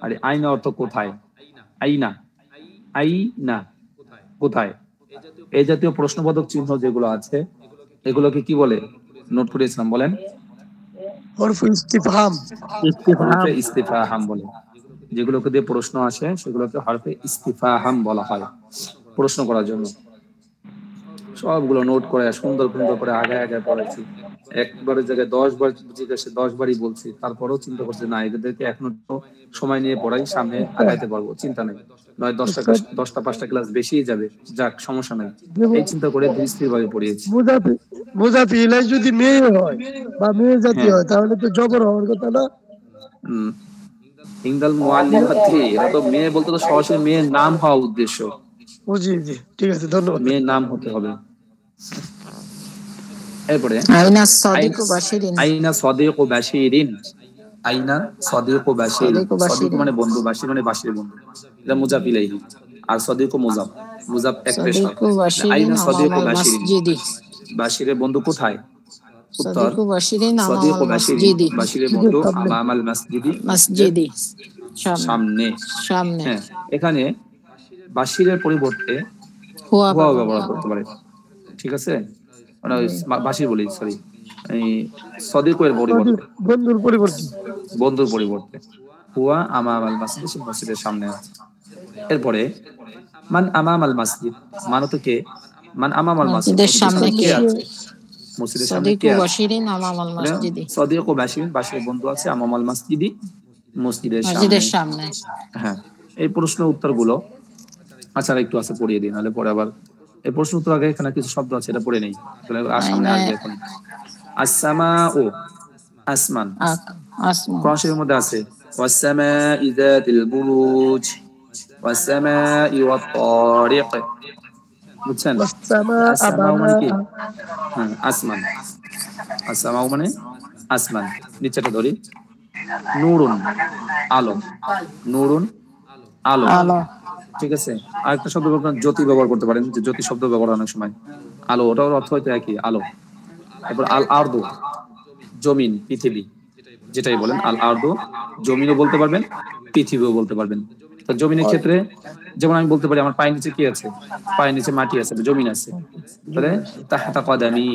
আর আইনা অর্থ কোথায়, আইনা, আইনা কোথায়? এই জাতীয় প্রশ্নবোধক চিহ্ন যেগুলো আছে, এগুলোকে কি বলে? নোট করেছিলাম, বলেন। হরফে ইস্তিফহাম, হরফে ইস্তিফহাম বলে। যেগুলোকে দিয়ে প্রশ্ন আসে সেগুলোকে হরফে ইস্তিফহাম বলা হয়, প্রশ্ন করার জন্য। সবগুলো নোট করে সুন্দর সুন্দর করে আগে আগে পড়েছি। একবারের জায়গায় 10 বার জিজ্ঞাসা 10 বারই বলছি, তারপরেও চিন্তা করছে না এদেরকে এখনো তো সময় নিয়ে পড়াই, সামনে আগাইতে পারবো, চিন্তা নেই, নয় 10টা 5টা ক্লাস বেশি যাবে, যাক সমস্যা নাই, এই চিন্তা করে ধীর স্থির ভাবে পড়িয়েছি। মুজাফিলাই যদি মেয়ে হয় বা মেয়ে জাতি হ্যাঁ। হয় তাহলে তো জবর হওয়ার কথা না। ইংদাল মুআল্লিমাতি, এটা তো মেয়ে বলতে তো সরাসরি মেয়ের নাম হওয়া উদ্দেশ্য, জি জি, ঠিক আছে, ধন্যবাদ। মেয়ের নাম হতে হবে। এরপরে আইনা সাদিকু বাশিরিন, আইনা সাদিকু বাশিরিন, আইনা সাদিকু বাশির, সাদিকু সাদিকু বাশিরিন, মানে বন্ধু, বাশির মানে বাশিরের বন্ধু, এটা মুজাফ ইলাইহি, আর সাদিকু মুজাফ, মুজাফ এক পেশ হয়। সাদিকু বাশিরিন আইনা সাদিকু আমামাল বাশিরিন, মাসজিদি, বাশিরের বন্ধু কোথায়? উত্তর সাদিকু বাশিরিন সাদিকু আমামাল বাশিরিন, মাসজিদি, বাশিরের বন্ধু আমামাল মাসজিদি, মাসজিদি সামনে। সামনে। হ্যাঁ, এখানে বাশিরের পরিবর্তে হুয়া হুয়া ব্যবহার ব্যবহার করা। করতে পারে, ঠিক আছে, মানে বাশির বলি, সরি, এই সাদিকের পরিবর্তে, বন্ধুর পরিবর্তন। বন্ধুর পরিবর্তে হুয়া আমামাল মাসজিদ, মসজিদের সামনে আছে। এরপরে মান আমামাল মাসজিদ, মানত কে, মান আমামাল মাসজিদ, মসজিদের সামনে কে কে? আছে, মসজিদের সামনে সাদিকু কে আছে? বাশিরিন আমামাল মাসজিদি, সাদিক ও বাশির, বাশিরের বন্ধু আছে আমামাল মাসজিদি, মসজিদের সামনে। মসজিদের সামনে। হ্যাঁ, এই প্রশ্নের উত্তরগুলো আচ্ছা একটু আছে পড়িয়ে দিই, নাহলে পরে আবার এই প্রশ্ন উত্তর আগে এখানে কিছু শব্দ আছে, এটা পড়ে নেই, তাহলে আর সামনে আইনা আসবে এখন। আসসামা ও আসমান, আসমা, কোরআন শরীফের মধ্যে আছে ওয়াসসামাই যাতিল বুরুজ, ওয়াসসামাই ওয়াত তারিক, বুঝছেন? আসসামা মানে কি? হ্যাঁ, আসমান, আসসামা মানে আসমান। নিচেটা ধরি, নূরুন আলো, নূরুন আলো, আলো, ঠিক আছে। আরেকটা শব্দ ব্যবহার, জ্যোতি ব্যবহার করতে পারেন, যে জ্যোতি শব্দ ব্যবহার অনেক সময়, আলো, ওটার অর্থ হয়তো একই, আলো। এরপর আল আরদু, জমিন, পৃথিবী, যেটাই বলেন, আল আরদু, জমিনও বলতে পারবেন, পৃথিবীও বলতে পারবেন। তো জমিনের ক্ষেত্রে যেমন আমি বলতে পারি আমার পায়ের নিচে কি আছে, পায়ের নিচে মাটি আছে, জমিন আছে, তাহলে তাহতা কদামি,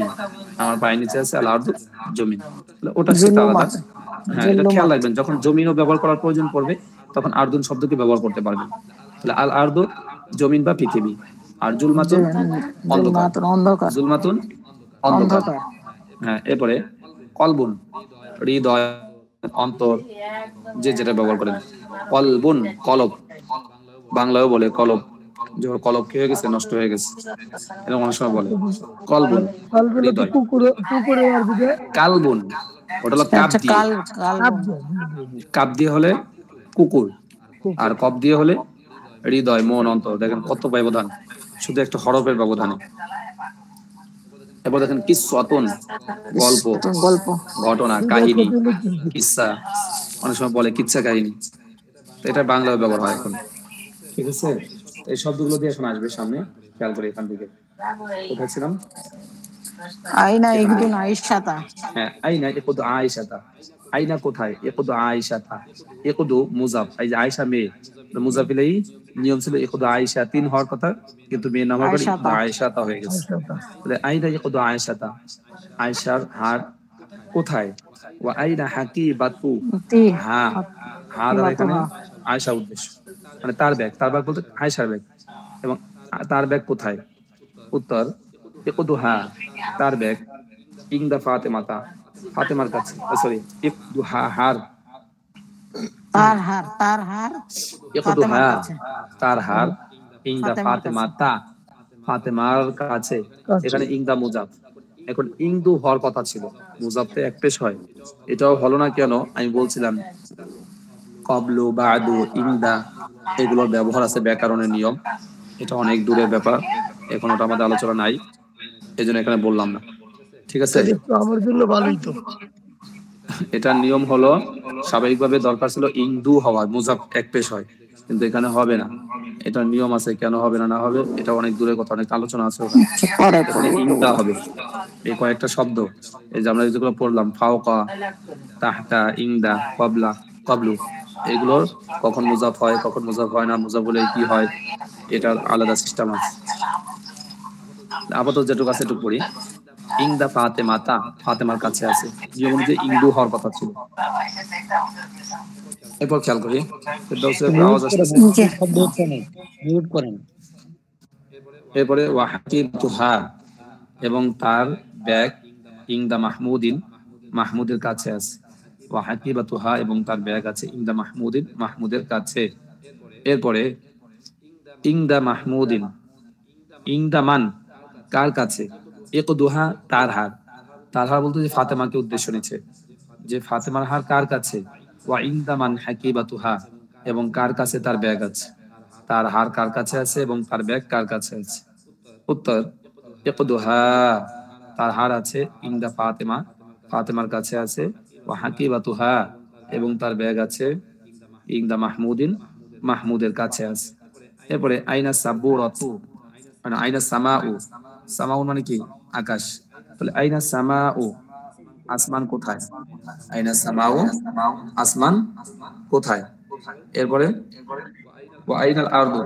আমার পায়ের নিচে আছে আল আরদু, জমিন, তাহলে ওটার সাথে আলাদা। হ্যাঁ, এটা খেয়াল রাখবেন, যখন জমিনও ব্যবহার করার প্রয়োজন পড়বে তখন আরদুন শব্দকে ব্যবহার করতে পারবেন। তাহলে আল আরদু জমিন বা পৃথিবী, আর জুলমাতুন অন্ধকার, অন্ধকার, জুলমাতুন অন্ধকার। হ্যাঁ, এরপরে কলবুন হৃদয়, অন্তর, যে যেটা ব্যবহার করেন। কলবুন কলব, বাংলায়ও বলে কলব, যখন কলব কি হয়ে গেছে, নষ্ট হয়ে গেছে, এরকম অনেক সময় বলে। কলবুন হৃদয়, কুকুরে আরবিতে কালবুন ওটা হলো কাপ আচ্ছা দিয়ে, কাল কাল কাপ দিয়ে হলে কুকুর, আর কপ দিয়ে হলে হৃদয়, মন, অন্তর। দেখেন কত ব্যবধান, শুধু একটা হরফের ব্যবধানে। এরপর দেখেন কিসসাতুন, গল্প, গল্প, ঘটনা, কাহিনী, কিসসা, অনেক সময় বলে কিচ্ছা কাহিনী, তো এটা বাংলায় ব্যবহার হয় এখন, ঠিক আছে। এই শব্দগুলো দিয়ে এখন আসবে সামনে, খেয়াল করে এখান থেকে কোথায় ছিলাম। আইনা একদিন আয়েশাতা, হ্যাঁ, আইনা ইয়াকুদু আয়েশাতা, আইনা কোথায়, ইয়াকুদু আয়েশাতা, ইয়াকুদু মুজাফ, এই যে আয়েশা মেয়ে, মুজাফ ইলাইহি নিয়ম ছিল ইয়াকুদু আয়েশা 3 হওয়ার কথা, কিন্তু মেয়ে নাম হওয়ার কারণে আয়েশাতা হয়ে গেছে। তাহলে আইনা ইয়াকুদু আয়েশাতা, আয়েশার হার কোথায়, ওয়া আইনা হাকিবাতু, হ্যাঁ, হার এখানে আয়েশা উদ্দেশ্য, মানে তার ব্যাগ, তার ব্যাগ বলতে আয়েশার ব্যাগ, এবং তার ব্যাগ কোথায়? উত্তর ইকুদুহা, তার ব্যাগ ইনদা ফাতেমাতা, ফাতেমার কাছে, সরি, ইকুদুহা হার, তার হার, তার হার ইকুদুহা ফাতেমার কাছে, তার হার, ইনদা ফাতেমার কাছে। ফাতেমাতা, ফাতেমার কাছে, এখানে ইনদা মুজাফ। এখন ইংদু হওয়ার কথা ছিল, মুজাফতে এক পেশ হয়, এটাও হলো না কেন আমি বলছিলাম, কবলু, বাদু, ইনদা, এগুলোর ব্যবহার আছে, ব্যাকরণের নিয়ম, এটা অনেক দূরের ব্যাপার, এখন ওটা আমাদের আলোচনা নাই, এই জন্য এখানে বললাম না, ঠিক আছে। আমার জন্য ভালোই তো। এটার নিয়ম হলো স্বাভাবিকভাবে দরকার ছিল ইংদু হওয়া, মুজাফ এক পেশ হয়, কিন্তু এখানে হবে না, এটার নিয়ম আছে, কেন হবে না না হবে এটা অনেক দূরের কথা, অনেক আলোচনা আছে ওখানে। এখানে ইংদা হবে, এই কয়েকটা শব্দ, এই যে আমরা যেগুলো পড়লাম, ফাওকা, তাহতা, ইংদা, কবলা, কবলু, এগুলোর কখন মুজাফ হয়, কখন মুজাফ হয় না, মুজাফ হলে কি হয়, এটার আলাদা সিস্টেম আছে। আপাতত যেটুকু আছে এটুকু পড়ি। ইংদা ফাতেমাতা, ফাতেমার কাছে আছে, নিয়ম অনুযায়ী ইংদু হওয়ার কথা ছিল। এরপর খেয়াল করি, আওয়াজ আসতেছে, শব্দ হচ্ছে না, মিউট করেন। এরপরে ওয়াহাকিবতুহা, এবং তার ব্যাগ ইনদা মাহমুদিন মাহমুদের কাছে আছে, ওয়া হাকিবাতুহা এবং তার ব্যাগ আছে ইনদা মাহমুদিন মাহমুদের কাছে। এরপরে ইনদা মাহমুদিন, ইনদা মান কার কাছে, ইকদুহা তার হার, তার হার বলতে যে ফাতেমাকে উদ্দেশ্য নিচ্ছে, যে ফাতেমার হার কার কাছে, ওয়া ইনদা মান হাকিবাতুহা এবং কার কাছে তার ব্যাগ আছে, তার হার কার কাছে আছে এবং তার ব্যাগ কার কাছে আছে। উত্তর ইকদুহা, তার হার আছে ইনদা ফাতেমা, ফাতেমার কাছে আছে, ওয়া হাকিবাতুহা এবং তার ব্যাগ আছে ইনদা মাহমুদিন মাহমুদের কাছে আছে। এরপরে আইনা সাবুরাতু মানে আইনা সামাউ, সামাউ মানে কি আকাশ, তাহলে আইনা সামাউ আসমান কোথায়, আইনা সামাউ আসমান কোথায়। এরপরে ওয়া আইনাল আরদু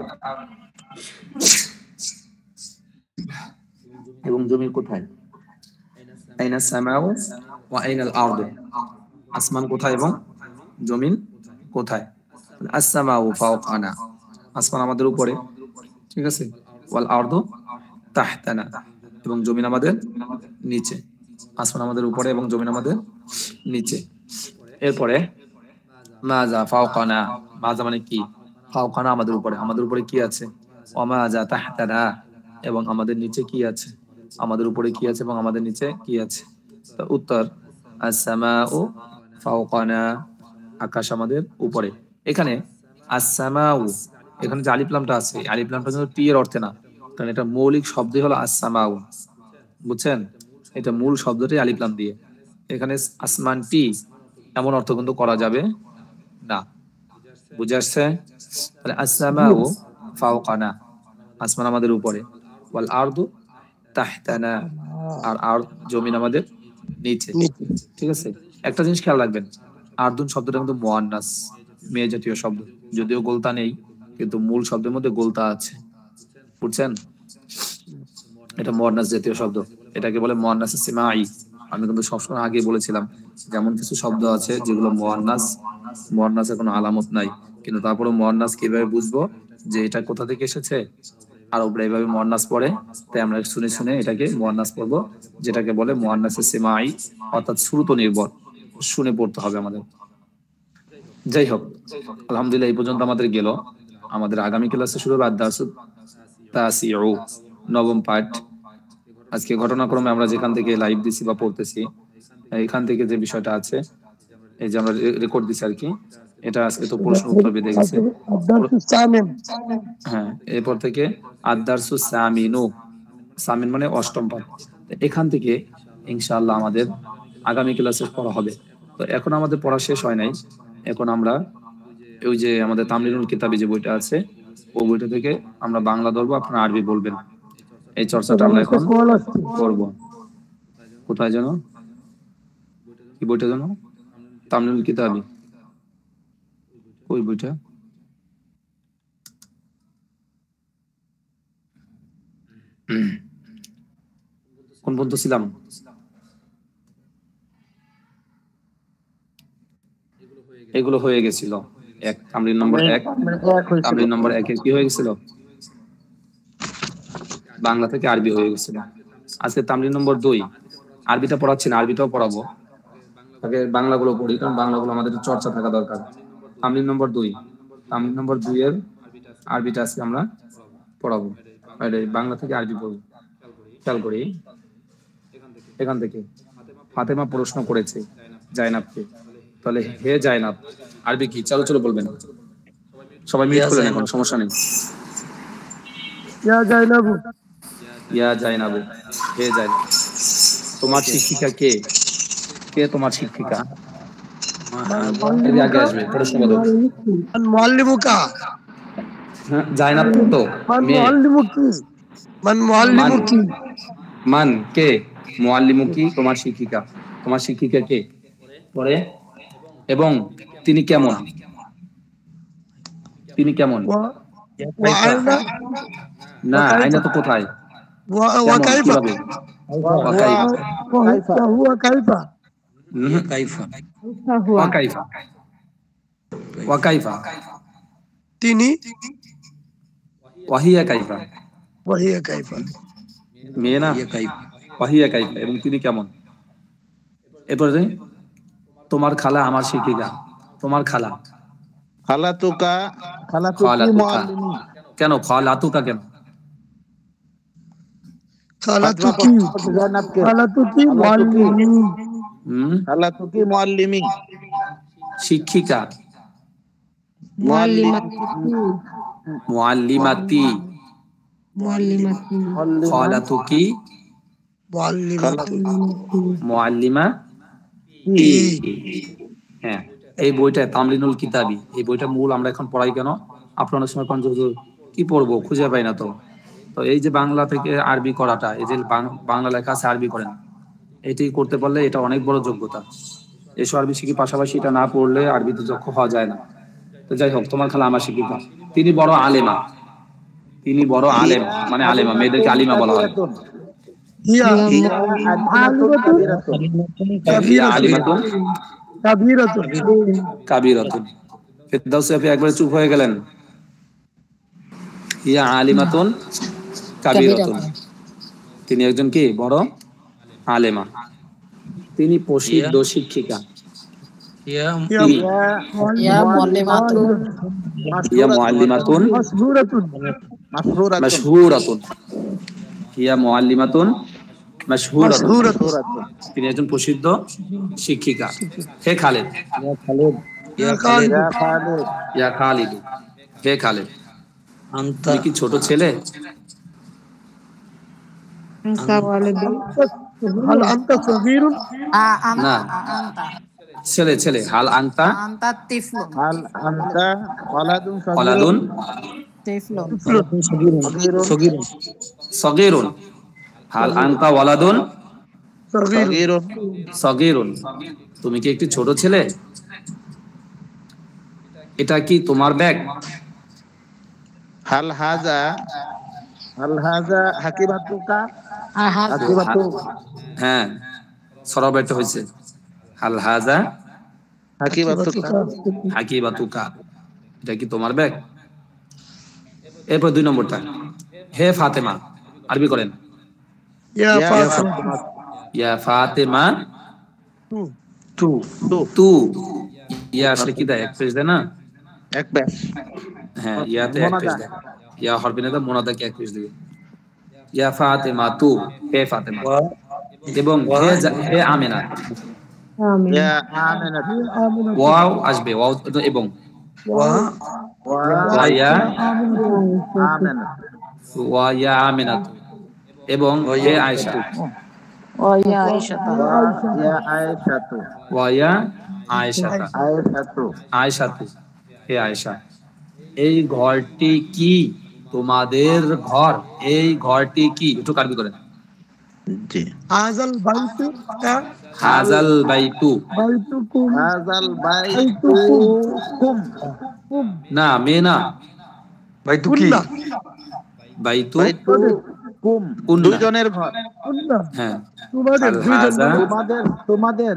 এবং জমি কোথায়, আইনা সামাউ ওয়া আইনাল আরদু আসমান কোথায় এবং জমিন কোথায়। আস-সামাউ ফাওকানা আসমান আমাদের উপরে, ঠিক আছে, ওয়াল আরদু তাহতানা এবং জমিন আমাদের নিচে, আসমান আমাদের উপরে এবং জমিন আমাদের নিচে। এরপরে মাজা ফাওকানা, মাজা মানে কি, ফাওকানা আমাদের উপরে, আমাদের উপরে কি আছে, ওয়া মাজা তাহতানা এবং আমাদের নিচে কি আছে, আমাদের উপরে কি আছে এবং আমাদের নিচে কি আছে। তো উত্তর আস-সামাউ ফাওকানা, আকাশ আমাদের উপরে। এখানে আস-সামাউ, এখানে যে আলিফ লামটা আছে, আলিফ লামটা কিন্তু টি এর অর্থে না, কারণ এটা মৌলিক শব্দই হলো আস-সামাউ, বুঝছেন, এটা মূল শব্দটাই আলিফ লাম দিয়ে। এখানে আসমানটি এমন অর্থ কিন্তু করা যাবে না, বুঝে আসছে। তাহলে আস-সামাউ ফাওকানা আসমান আমাদের উপরে, ওয়াল আরদু তাহতানা আর জমিন আমাদের নিচে, ঠিক আছে। একটা জিনিস খেয়াল রাখবেন, আরদুন শব্দটা কিন্তু মুয়ান্নাস, মেয়ে জাতীয় শব্দ, যদিও গোলতা নেই কিন্তু মূল শব্দের মধ্যে গোলতা আছে, বুঝছেন, এটা মুয়ান্নাস জাতীয় শব্দ, এটাকে বলে মুয়ান্নাস সিমাই। আমি কিন্তু সবসময় আগে বলেছিলাম যেমন কিছু শব্দ আছে যেগুলো মুয়ান্নাস, মুয়ান্নাসের কোনো আলামত নাই, কিন্তু তারপরে মুয়ান্নাস কিভাবে বুঝবো যে এটা কোথা থেকে এসেছে, আরবরা এইভাবে মুয়ান্নাস পড়ে, তাই আমরা শুনে শুনে এটাকে মুয়ান্নাস পড়বো, যেটাকে বলে মুয়ান্নাসে সিমাই, অর্থাৎ শ্রুত নির্ভর, শুনে পড়তে হবে আমাদের। যাই হোক, আলহামদুলিল্লাহ এই পর্যন্ত আমাদের গেল। আমাদের আগামী ক্লাসে শুরু হবে আদ-দারসুত তাসিউ, নবম পাঠ। আজকে ঘটনাক্রমে আমরা যেখান থেকে লাইভ দিছি বা পড়তেছি, এখান থেকে যে বিষয়টা আছে, এই যে আমরা রেকর্ড দিছি আর কি, এটা আজকে তো প্রশ্ন উত্তর বেঁধে গেছে। হ্যাঁ, এরপর থেকে আদ-দারসু সামিনু, সামিন মানে অষ্টম পাঠ, এখান থেকে ইনশাআল্লাহ আমাদের আগামী ক্লাসে পড়া হবে। তো এখন আমাদের পড়া শেষ হয় নাই, এখন আমরা ওই যে আমাদের তামরিনুল কিতাবি যে বইটা আছে, ওই বইটা থেকে আমরা বাংলা ধরবো, আপনারা আরবি বলবেন, এই চর্চাটা আমরা এখন করব। কোথায় যেন, কি বইটা যেন, তামরিনুল কিতাবি, ওই বইটা কোন পর্যন্ত ছিলাম, এগুলো হয়ে গেছিল, এক তামরিন নম্বর 1, তামরিন নম্বর 1 কি হয়ে গেছিল, বাংলা থেকে আরবি হয়ে গেছিল। আজকে তামরিন নম্বর 2, আরবিটা পড়াচ্ছি না, আরবিটাও পড়াবো, আগে বাংলাগুলো পড়ি, কারণ বাংলাগুলো আমাদের চর্চা থাকা দরকার। তামরিন নম্বর 2, তামরিন নম্বর 2 এর আরবিটা আজকে আমরা পড়াবো, বাংলা থেকে আরবি পড়বো। খেয়াল করি, এখান থেকে ফাতেমা প্রশ্ন করেছে জায়নাবকে, তাহলে হে জায়নাব আরবি কি, চলো চলো বলবেন, সবাই মিউট করলেন এখন, সমস্যা নেই। ইয়া জাইনাবু, ইয়া জায়নাবু, হে জায়নাব, তোমার শিক্ষিকা কে, কে তোমার শিক্ষিকা, আগে আসবে প্রশ্নবোধক। মান মুআল্লিমুকা, হ্যাঁ, জায়নাব তো মান মেয়ে, মুআল্লিমুকি, মান মুআল্লিমুকি, মান কে, মুআল্লিমুকি তোমার শিক্ষিকা, তোমার শিক্ষিকা কে, পরে এবং তিনি কেমন, তিনি কেমন, ওয়া আইনা, না আইনা তো কোথায়, ওয়া কেমন কাইফা, কিভাবে, ওয়া কাইফা, ওয়া কাইফা, কাইফা, ওয়া কাইফা, ওয়া কাইফা, তিনি, ওয়াহিয়া কাইফা, ওয়াহিয়া কাইফা, মেয়ে না, ইয়া কাইফা, ওয়াহিয়া কাইফা, এবং তিনি কেমন। এরপরে তোমার খালা আমার শিক্ষিকা, তোমার খালা। খালাতুকা খালাতুকি খালাতুকা, মুআল্লিমি। কেন খালাতুকা কেন? খালাতুকি জান্নাতকে খালাতুকি মুআল্লিমি খালাতুকি মুআল্লিমি শিক্ষিকা, মুআল্লিমাতি, খালাতুকি মুআল্লিমা। হ্যাঁ, এই বইটা তামরিনুল কিতাবি, এই বইটা মূল আমরা এখন পড়াই কেন? আপনারা অনেক সময় কি পড়বো খুঁজে পাই না। তো তো এই যে বাংলা থেকে আরবি করাটা, এই যে বাংলা লেখা আছে আরবি করেন, এটি করতে পারলে এটা অনেক বড় যোগ্যতা। এসব আরবি শিখি, পাশাপাশি এটা না পড়লে আরবিতে দক্ষ হওয়া যায় না। তো যাই হোক, তোমার খালা আমার শিক্ষিকা, তিনি বড় আলেমা, তিনি বড় আলেম, মানে আলেমা, মেয়েদেরকে আলিমা বলা হয়। হিয়া হিয়া আলিমাতুন কাবীরাতুন কাবীরাতুন। ফেরদাউসী আপনি একবারে চুপ হয়ে গেলেন। হিয়া আলিমাতুন কাবীরাতুন, তিনি একজন কি বড় আলেমা, তিনি প্রসিদ্ধ শিক্ষিকা। ইয়া মুআল্লিমাতুন হিয়া মুআল্লিমাতুন মাসহুরাতুন মাশহুরাতুন, হিয়া মুআল্লিমাতুন মাশহুরাতুন, তিনি একজন প্রসিদ্ধ শিক্ষিকা। হে খালেদ, ইয়া খালিদ ইয়া খালিদ, হে খালেদ, তুমি কি ছোট ছেলে? হাল আনতা সগীরুন না, আনতা ছেলে ছেলে। হাল আনতা আনতা তিফলুন হাল আনতা ওয়ালাদুন ওয়ালাদুন তিফলুন সগীরুন, হাল আনতা ওয়ালাদুন সগীরুন সগীরুন, তুমি কি একটি ছোট ছেলে? এটা কি তোমার ব্যাগ? হাল হাজা হাকিবাতুকা হাকিবাতু হ্যাঁ, সরব একটা হয়েছে। হাল হাজা হাকিবাতুকা হাকিবাতুকা, এটা কি তোমার ব্যাগ? এরপর 2 নম্বরটা, হে ফাতেমা, আরবি করেন। ইয়া ইয়া ফাতিমা ইয়া ফাতেমা তু তু, ইয়া আসলে কি দেয়? এক পেজ দেয় না? এক ব্যাস হ্যাঁ, ইয়াতে এক পেজ দেয়। ইয়া হরফ না, মোনাদা কি এক পেজ দিবে। ইয়া ফাতেমা তু, হে ফাতেমা, এবং হে আমেনা, ইয়া আমিনাত ওয়াও আসবে, ওয়াও এবং ওয়া ইয়া আমিনাত ইয়া আমেনা, এবং হে আয়েশা, ইয়া আয়েশা ইয়া আয়েশাতু ইয়া আয়েশা, আয়েশাতু আয়েশাতু, হে আয়েশা। এই ঘরটি কি তোমাদের ঘর? এই ঘরটি কি? একটু কারবি করেন। জি হাযাল বাইতু হাজাল বাইতু, বাইতুকুম হাযাল বাইতুকুম না মেয়ে না, বাইতু কি? বাইতু বাইতুকুম কুন্না। দুইজনের ঘর কুন্না হ্যাঁ, তোমাদের হাল হাজা তোমাদের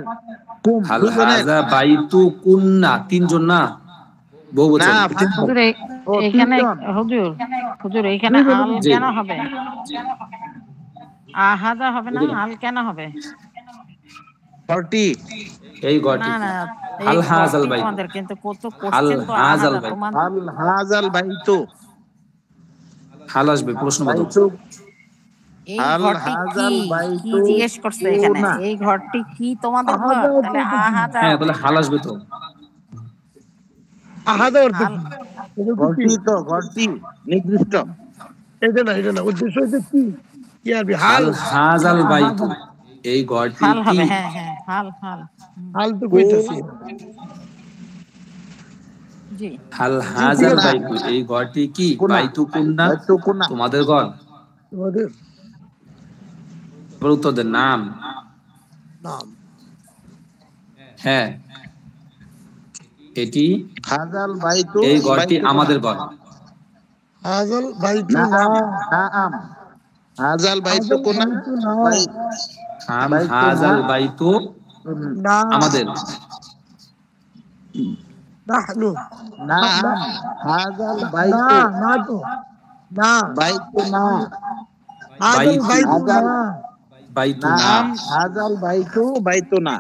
কুম হাল দুইজনের হাজা বাইতু কুন্না, 3 জন না, বহু বচন। না হুজুর ও, এখানে তিনজন। হুজুর এখানে হাল জি। কেন হবে? আহাদা হবে না, হাল কেন হবে? ঘরটি এই ঘরটি না না, এই হাল হাজাল ঘরটি বাইতু, তোমাদের, কিন্তু কত হাল কোশ্চেন তো হাজাল আহাদা বাইতু, তোমাদের। হাল হাজাল বাইতু হাল আসবে প্রশ্ন বদল। বাইতু এই হাল ঘরটি কি হাজাল কি বাইতু জিজ্ঞেস করছে এখানে? না। এই ঘরটি কি তোমাদের ঘর? আহাদা তাহলে অর্থ কি? আহাদা হ্যাঁ, হবে। তাহলে হাল আসবে তো। আহাদা অর্থ হাল কি? এটা তো ঘরটি কি? তো ঘরটি নির্দিষ্ট এটা না উদ্দেশ্য হচ্ছে কি? কি আরবি হাল হাল হাজাল বাইতু, এই ঘরটি হাল কি? হবে, হ্যাঁ হ্যাঁ, হাল হাল। হাল তো কইতাছি জি হাল হাজাল না। বাইতু, এই ঘরটি কি? কুনা। বাইতু কুন্না, বাইতু কুনা তোমাদের ঘর। তোমাদের এবার উত্তর দেন। নাম, নাম হ্যাঁ, এটি, হাজাল বাইতু এই ঘরটি বাইতু আমাদের ঘর। হাজাল বাইতু না না নাম হাজাল বাইতু কুনা বাইতু না হাম বাইতু হাজাল না। বাইতু না আমাদের। নাহনু নাম হাজাল না বাইতু না তো না বাইতু না হাজাল বাইতু। বাইতু না বাইতুনা, নাম হাজাল বাইতু বাইতুনা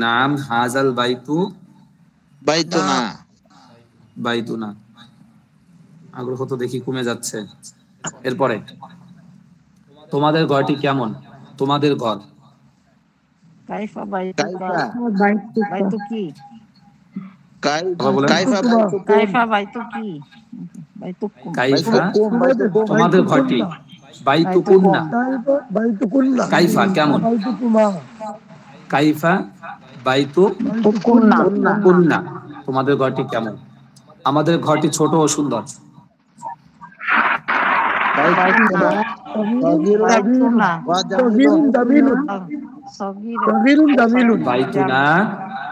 নাম হাজাল বাইতু বাইতুনা বাইতুনা। আগ্রহ তো দেখি কমে যাচ্ছে। এরপরে তোমাদের ঘরটি কেমন? তোমাদের ঘর কাইফা বাইতুকা, কাইফা বাইতু কি? আবার বলেন। কাইফা বাইতুকুম কাইফা বাইতু কি? বাইতুকুম, কাইফা বাইতুকুম তোমাদের ঘরটি, বাইতু কুন্না বাইতুকুল্লাহ, কাইফা কেমন? বাইতুকুমা, কাইফা বাইতু কুন্না, কুন্না তোমাদের ঘরটি কেমন? আমাদের ঘরটি ছোট ও সুন্দর। বাইতুনা সাগীরুন বাইতুনা, ওয়া সগীরুন জামিলুন জামিলুন, সগীর, সগীরুন জামিলুন, বাইতুনা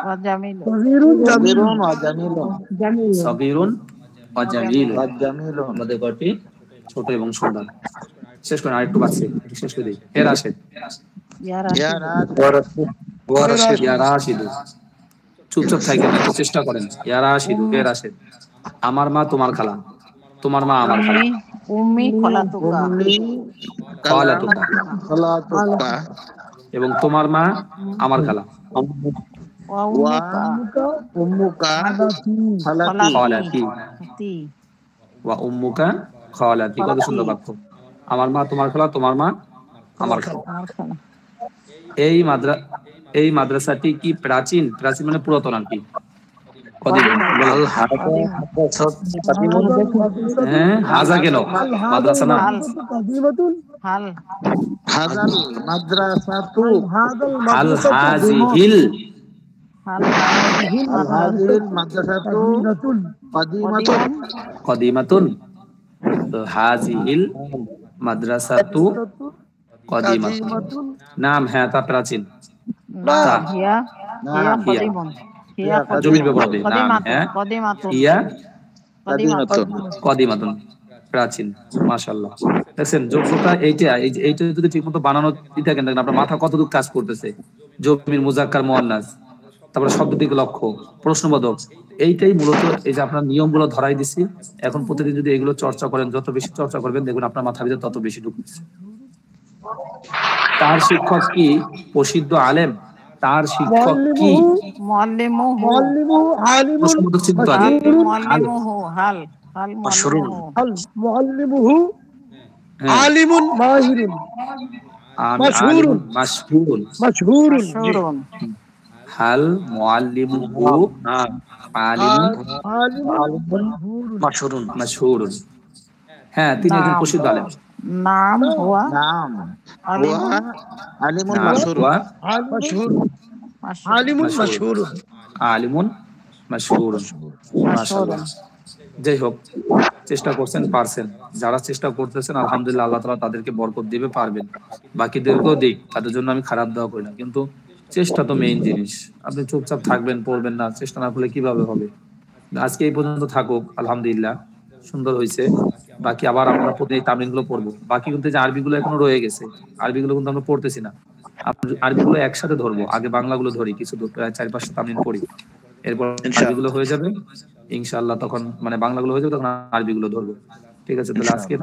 ওয়া জামিলু, সগীরুন জামিলুন, সাগীরুন ওয়া জামিলুন সগীরুন ওয়া জামিলুন। ওয়া জামিলুন আমাদের ঘরটি ছোট এবং সুন্দর। শেষ করেন, আরেকটু বাকি একটু শেষ করে দিই। এর আসে ইয়া ইয়া রাশিদ, রাশিদ ইয়া রাশিদু, চুপচাপ থাকেন, একটু চেষ্টা করেন। ইয়া রাশিদু, এর আসে আমার মা তোমার খালা, তোমার মা আমার খালা। উম্মি, উম্মি খলাতুকা, উম্মি খালাতুকা, খালাতুকা এবং তোমার মা আমার খালা। ওয়া ওয়া উম্মুকা উম্মুকা খালাতি, খালাতি খালাতি খালাতি, ওয়া উম্মুকা খালাতি। কত সুন্দর বাক্য। আমার মা তোমার খালা, তোমার মা আমার খালা। আমার খালা। এই মাদ্রাসাটি কি প্রাচীন? প্রাচীন মানে পুরাতন আর কি। কদিন বলো। হ্যাঁ, হাজা কেন? মাদ্রাসা না। কাদিমাতুন, হাল, হাজাল মাদ্রাসাতু হাদাল আল মাদ্রাসাতু হাজিহিল, হাল হাযিহিল আল হাযিহিল মাদ্রাসাতু কাদিমাতুন, কাদিমাতুন কদিমাতুন। তো হাজিহিল মাদ্রাসাতু কদিমাতুন। কাদিমাতুন, নাম, হ্যাঁ তা প্রাচীন। না তা হিয়া, হিয়া হিয়া কদিমুন, হিয়া জমির কদিমুন, ব্যাপার হবে। নাম কদিমাতুন, হ্যাঁ, কদিমাতুন, ইয়া কদিমাতুন, কদিমাতুন, প্রাচীন। মাশাআল্লাহ, দেখছেন যোগ্যতা এইটা। এইটা যদি ঠিকমতো বানানো থাকেন, দেখেন আপনার মাথা কতটুকু কাজ করতেছে। জমির মুজাক্কার মুয়ান্নাস, তারপরে শব্দদিক লক্ষ্য, প্রশ্নবোধক, এইটাই মূলত এই যে আপনার নিয়মগুলো ধরাই দিছি। এখন প্রতিদিন যদি এগুলো চর্চা করেন, যত বেশি চর্চা করবেন দেখুন আপনার মাথার ভিতরে তত বেশি ঢুকতেছে। তার শিক্ষক কি প্রসিদ্ধ আলেম? তার শিক্ষক কি? মুআল্লিমুহু, মুআল্লিমুহু, মুআল্লিমুহু আলিমুন প্রশ্নবোধক চিহ্ন তো হাল আগে। হাল, মুআল্লিমুহু, হাল মুআল্লিমুহু, আল মুআল্লিমুহু হ্যাঁ, আলিমুন মাহিরুন, মাশহুরুন, আলিমুন মাশহুরুন। মাশহুরুন, মাশহুরুন, হাল মুআল্লিমুহু আলিমুন আলিমুন মাশহুরুন, মাশহুরুন। হ্যাঁ, তিনি একজন নাম, প্রসিদ্ধ আলেম। নাম হুয়া নাম আলিমুন ওয়া আলিমুন নাম মাশহুর হুয়া মাশহুরুন, মাশহুরুন, আলিমুন মাশহুরুন, মাশহুরুন, আলিমুন মাশহুরুন। মাশাআল্লাহ। যাই হোক, চেষ্টা করছেন, পারছেন। যারা চেষ্টা করতেছেন আলহামদুলিল্লাহ, আল্লাহ তাআলা তাদেরকে বরকত দিবে, পারবেন। বাকিদেরকেও দিক, তাদের জন্য আমি খারাপ দোয়া করি না, কিন্তু চেষ্টা তো মেইন জিনিস। আপনি চুপচাপ থাকবেন, পড়বেন না, চেষ্টা না করলে কিভাবে হবে? আজকে এই পর্যন্ত থাকুক, আলহামদুলিল্লাহ সুন্দর হয়েছে। বাকি আবার আমরা প্রতিদিন তামিল গুলো পড়বো। বাকি কিন্তু যে আরবি গুলো এখনো রয়ে গেছে, আরবি গুলো কিন্তু আমরা পড়তেছি না। আরবি গুলো একসাথে ধরবো, আগে বাংলা গুলো ধরি, কিছু 4-5টা তামিল পড়ি, এরপর আরবি গুলো হয়ে যাবে ইনশাআল্লাহ। তখন মানে বাংলা গুলো হয়ে যাবে, তখন আরবি গুলো ধরবো। ঠিক আছে, তাহলে আজকে